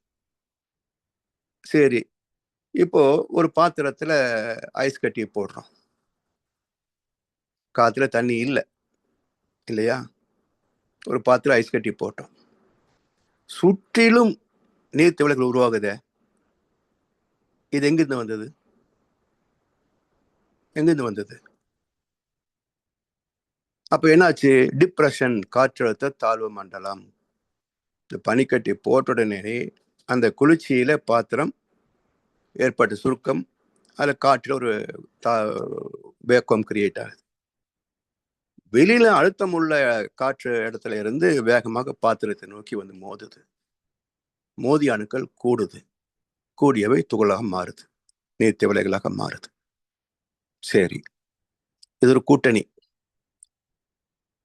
S2: சரி, இப்போ ஒரு பாத்திரத்துல ஐஸ் கட்டி போடுறோம். காத்துல தண்ணி இல்லை இல்லையா? ஒரு பாத்திரம் ஐஸ் கட்டி போட்டோம். சுற்றிலும் நீர்த்திவளைகள் உருவாகுதே, இது எங்கிருந்து வந்தது? எங்கிருந்து வந்தது? அப்ப என்னாச்சு? டிப்ரெஷன், காற்றழுத்த தாழ்வு மண்டலம். இந்த பனிக்கட்டி போட்ட உடனே அந்த குளிர்ச்சியில பாத்திரம் ஏற்பட்ட சுருக்கம், அதுல காற்றில் ஒரு வேக்கம் கிரியேட் ஆகுது. வெளியில அழுத்தம் உள்ள காற்று இடத்துல இருந்து வேகமாக பாத்திரத்தை நோக்கி மோதுது. மோதிய அணுக்கள் கூடுது. கூடியவை துகளாக மாறுது, நீர்த்திவளைகளாக மாறுது. சரி, இது ஒரு கூட்டணி.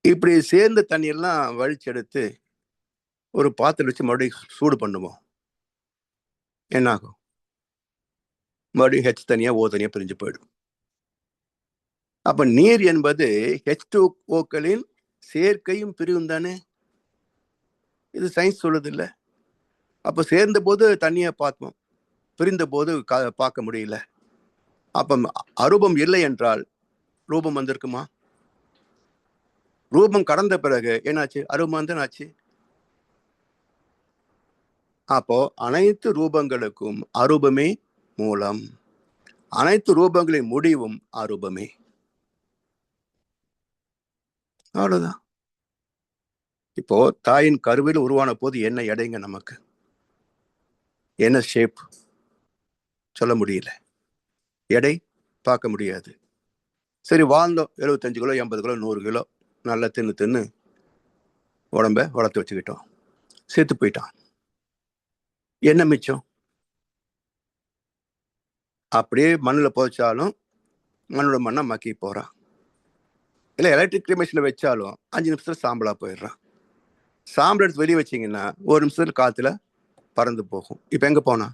S2: இப்படி சேர்ந்த தண்ணீர்லாம் வழிச்செடுத்து ஒரு பாத்திரம் வச்சு மறுபடியும் சூடு பண்ணுவோம், என்ன ஆகும்? மறுபடியும் ஹெச் தனியா ஓ தனியா பிரிஞ்சு போயிடும். அப்ப நீர் என்பது H2O-க்களின் சேர்க்கையும் பிரிவும் தானே. இது சயின்ஸ் சொல்லுது இல்ல. அப்ப சேர்ந்த போது தண்ணியை பார்த்தோம், பிரிந்த போது பார்க்க முடியல. அப்ப அரூபம் இல்லை என்றால் ரூபம் வந்திருக்குமா? ரூபம் கடந்த பிறகு என்னாச்சு? அரூபம் தான் ஆச்சு. அப்போ அனைத்து ரூபங்களுக்கும் அரூபமே மூலம், அனைத்து ரூபங்களின் முடிவும் அரூபமே. அவ்வளவுதான். இப்போ தாயின் கருவில் உருவான போது என்ன எடைங்க? நமக்கு என்ன ஷேப் சொல்ல முடியல, எடை பார்க்க முடியாது. சரி, வாழ்ந்தோம் 75 கிலோ 80 கிலோ 100 கிலோ நல்லா தின்னு தின்னு உடம்ப வளர்த்து வச்சுக்கிட்டோம், செத்து போயிட்டான். என்ன மிச்சம்? அப்படியே மண்ணில் புதைச்சாலும் மண்ணோட மண்ணா மக்கி போறான். இல்லை எலக்ட்ரிக் கிரிமேஷன்ல வச்சாலும் 5 நிமிஷத்துல சாம்பலா போயிடுறான். சாம்பல் எடுத்து வெளியே வச்சிங்கன்னா 1 நிமிஷத்துல காத்துல பறந்து போகும். இப்ப எங்க போனா?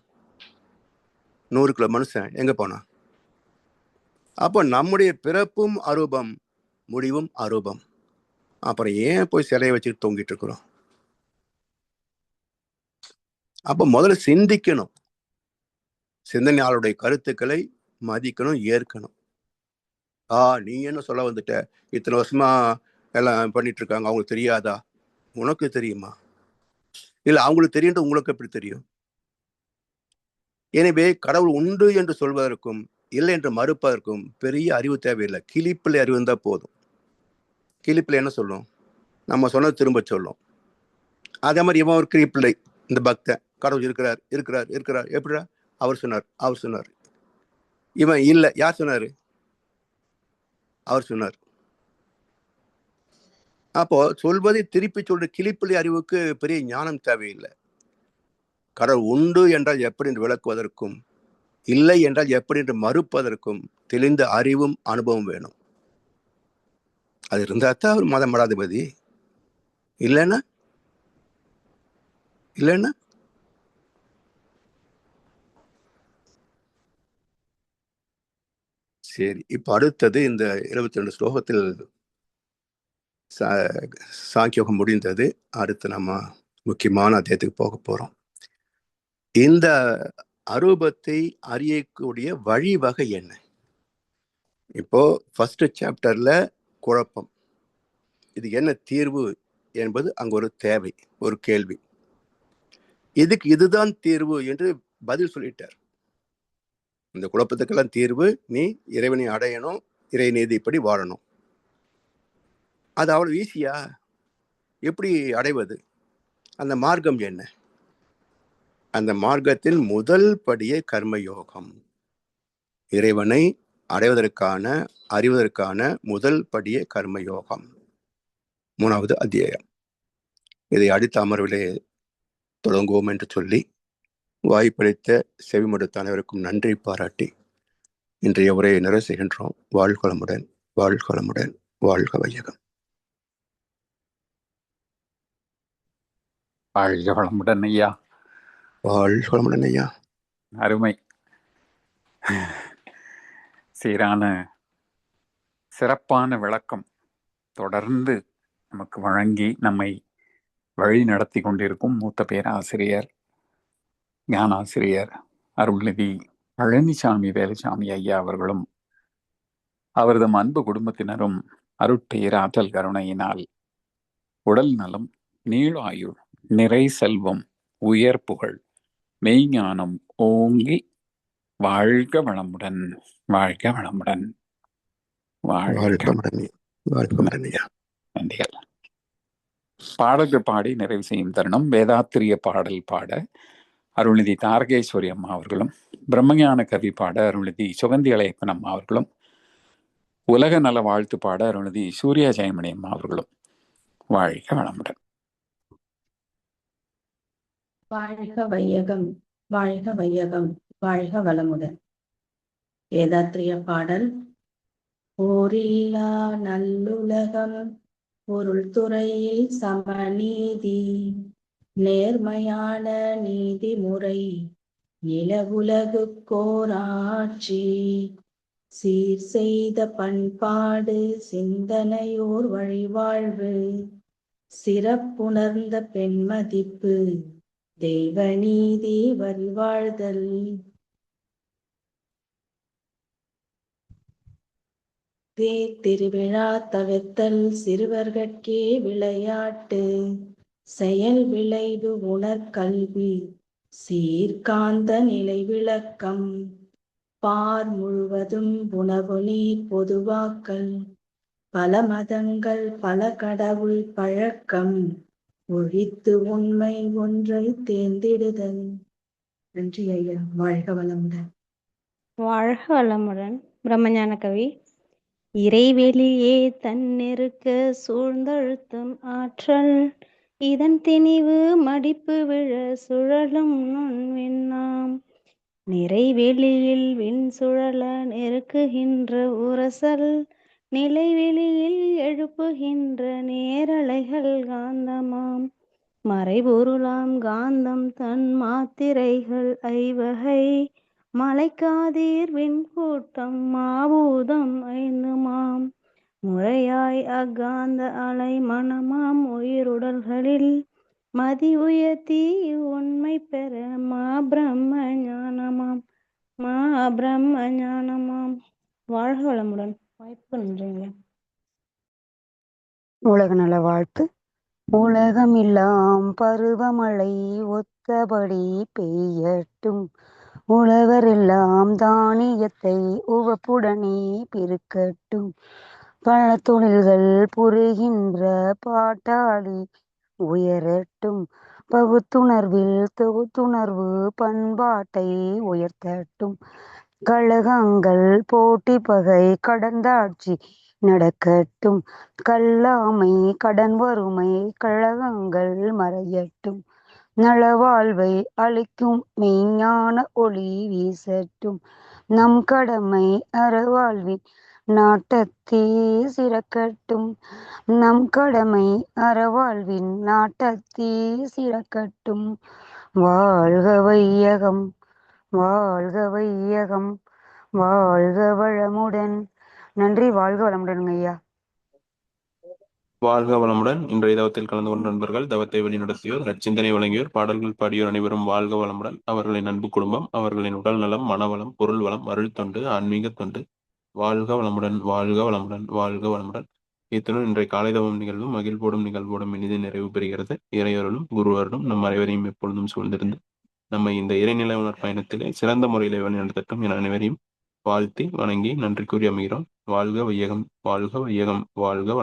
S2: 100 கிலோ மனுஷன் எங்க போனா? அப்போ நம்முடைய பிறப்பும் அரூபம், முடிவும் அரூபம். அப்புறம் ஏன் போய் சிலையை வச்சுட்டு தொங்கிட்டு இருக்கிறோம்? அப்ப முதல்ல சிந்திக்கணும், சிந்தனையாளருடைய கருத்துக்களை மதிக்கணும், ஏற்கணும். நீ என்ன சொல்ல வந்துட்ட, இத்தனை வருஷமா எல்லாம் பண்ணிட்டு இருக்காங்க, அவங்களுக்கு தெரியாதா? உனக்கு தெரியுமா? இல்ல அவங்களுக்கு தெரியும், உங்களுக்கு எப்படி தெரியும்? எனவே கடவுள் உண்டு என்று சொல்வதற்கும் இல்லை என்று மறுப்பதற்கும் பெரிய அறிவு தேவையில்லை, கிளிப்பிள்ளை அறிவு இருந்தா போதும். கிளிப்பிள்ளை என்ன சொல்லும்? நம்ம சொன்னது திரும்ப சொல்லும். அதே மாதிரி இவன் ஒரு கிளிப்பிள்ளை, இந்த பக்தன் கடவுள் இருக்கிறார் இருக்கிறார் இருக்கிறார், எப்படிடா? அவர் சொன்னார், அவர் சொன்னார். இவன் இல்லை, யார் சொன்னாரு? அவர் சொன்னார். அப்போ சொல்வதை திருப்பி சொல்ற கிளிப்பிள்ளை அறிவுக்கு பெரிய ஞானம் தேவையில்லை. கடவுள் உண்டு என்றால் எப்படி என்று விளக்குவதற்கும் இல்லை என்றால் எப்படி என்று மறுப்பதற்கும் தெளிந்த அறிவும் அனுபவம் வேணும். அது இருந்தா தான் அவர் மத மடாதிபதி. இல்லைன்னா இல்லைன்னா சரி. இப்ப அடுத்தது இந்த 22 ஸ்லோகத்தில் சாங்கியோகம் முடிந்தது. அடுத்து நம்ம முக்கியமான அத்தியாயத்துக்கு போக போறோம். இந்த அரூபத்தை அறியக்கூடிய வழிவகை என்ன? இப்போ ஃபர்ஸ்ட் சாப்டர்ல குழப்பம், இது என்ன தீர்வு என்பது அங்க ஒரு தேவை, ஒரு கேள்வி. இதுக்கு இதுதான் தீர்வு என்று பதில் சொல்லிட்டார். இந்த குழப்பத்துக்கெல்லாம் தீர்வு நீ இறைவனை அடையணும், இறை நீதிப்படி வாழணும். அது அவ்வளவு ஈஸியா? எப்படி அடைவது? அந்த மார்க்கம் என்ன? அந்த மார்க்கத்தில் முதல் படியே கர்மயோகம். இறைவனை அடைவதற்கான, அறிவதற்கான முதல் படியே கர்மயோகம். 3வது அத்தியாயம். இதை அடுத்த அமர்விலே தொடங்குவோம் என்று சொல்லி வாய்ப்பளித்த செவிமடுத்த அனைவருக்கும் நன்றி பாராட்டி இன்றைய உரையை நிறைவு செய்கின்றோம். வாழ்வளமுடன், வாழ்வளமுடன், வாழ்க வையகம்.
S1: வாழ்க வளமுடன் ஐயா.
S2: வாழ்க வளமுடன் ஐயா.
S1: அருமை. சீரான சிறப்பான விளக்கம் தொடர்ந்து நமக்கு வழங்கி நம்மை வழி நடத்தி கொண்டிருக்கும் மூத்த பேராசிரியர் ஞானாசிரியர் அருள்நிதி பழனிசாமி வேலுசாமி ஐயா அவர்களும் அவரது அன்பு குடும்பத்தினரும் அருட்பேர் ஆற்றல் கருணையினால் உடல் நலம், நீளாயுள், நிறை செல்வம், உயர் புகழ், மெய்ஞானம் ஓங்கி வாழ்க வளமுடன், வாழ்க வளமுடன், வாழ்க நன்றிகள். பாடல்கள் பாடி நிறைவு செய்யும் தருணம். வேதாத்திரிய பாடல் பாட அருள்நிதி தாரகேஸ்வரி அம்மா அவர்களும், பிரம்மஞான கவி பாட அருள்நிதி சுகந்தி அலையப்பன் அம்மா அவர்களும், உலக நல வாழ்த்து பாட அருள்நிதி சூர்யா ஜெயமணி அம்மா அவர்களும். வாழ்க வளமுடன்.
S3: வாழ்க வையகம். வாழ்க வையகம், வாழ்க வளமுடன். வேதாத்திரிய பாடல். போரில்லா நல்லுலகம், பொருள் துறையில் சமநீதி, நேர்மையான நீதிமுறை, நிலவுலகுக்கோராட்சி, சீர் செய்த பண்பாடு, சிந்தனையோர் வழிவாழ்வு, சிறப்புணர்ந்த பெண்மதிப்பு, தெய்வ நீதி வழிவாழ்தல். திருவிழா தவிர்த்தல், சிறுவர்கட்கே விளையாட்டு, செயல் விளைவு உணர்கல்வி, சீர்காந்த நிலை விளக்கம், பார் முழுவதும் உணவு நீர் பொதுவாக்கல், பல மதங்கள் பல கடவுள் பழக்கம், ஒழித்து உண்மை ஒன்றை தேர்ந்திடுதல். நன்றி ஐயா. வாழ்க வளமுடன்.
S4: வாழ்க வளமுடன். பிரம்மஞான கவி. இறைவெளியே தன்னிருக்க சூழ்ந்தழுத்தும் ஆற்றல், இதன் திணிவு மடிப்பு விழ சுழலும் நுண்விண்ணாம், நிறைவெளியில் விண் சுழல நெருக்குகின்ற உரசல், நிலைவெளியில் எழுப்புகின்ற நேரலைகள் காந்தமாம், மறைபொருளாம் காந்தம் தன் மாத்திரைகள் ஐவகை, மலைக்காதீர் விண்கூட்டம் மாபூதம் ஐந்துமாம், முறையாய் அக்காந்த அலை மனமாம் உயிருடல்களில், மதி உயர்த்தி உண்மை பெற மா பிரம்ம ஞானமாம், மா பிரம்ம ஞானமாம். வாழ்க வளமுடன். வாய்ப்பு நன்றிங்க.
S5: உலக நல வாழ்த்து. உலகமெல்லாம் பருவமழை ஒத்தபடி பெய்யட்டும், உழவரெல்லாம் தானியத்தை உவப்புடனே பெருக்கட்டும், பல தொழில்கள் புரிகின்ற பாட்டாளி உயரட்டும், பகுத்துணர்வில் தொகுத்துணர்வு பண்பாட்டை உயர்த்தட்டும், கழகங்கள் போட்டி பகை கடந்தாட்சி நடக்கட்டும், கல்லாமை கடன் வறுமை கழகங்கள் மறையட்டும், நலவாழ்வை அளிக்கும் மெய்ஞான ஒளி வீசட்டும், நம் கடமை அறவாழ்வின் நாட்டத்தே சிறக்கட்டும், நம் கடமை அறவாழ்வின் நாட்டத்தே சிறக்கட்டும். வாழ்க வையகம், வாழ்க வையகம், வாழ்க வளமுடன். நன்றி. வாழ்க வளமுடன் ஐயா.
S6: வாழ்க வளமுடன். இன்றைய தவத்தில் கலந்து கொண்ட நண்பர்கள், தவத்தை வழிநடத்தியோர், நற்சிந்தனை வழங்கியோர், பாடல்கள் பாடியோர் அனைவரும் வாழ்க வளமுடன். அவர்களின் அன்பு குடும்பம், அவர்களின் உடல் நலம், மனவளம், பொருள் வளம், அருள் தொண்டு, ஆன்மீக தொண்டு, வாழ்க வளமுடன், வாழ்க வளமுடன், வாழ்க வளமுடன். இத்துடன் இன்றைய காலை தவம் நிகழ்வும் மகிழ்வோடும் நிகழ்வோடும் இனிது நிறைவு பெறுகிறது. இறையொருளும் குருவருளும் நம் அனைவரையும் எப்பொழுதும் சூழ்ந்திருந்து நம்மை இந்த இறைநிலை உணர் பயணத்திலே சிறந்த முறையில் வழிநடத்தட்டும் என அனைவரையும் வாழ்த்தி வணங்கி நன்றி கூறி அமைகிறோம். வாழ்க வையகம், வாழ்க வையகம், வாழ்க வளம்.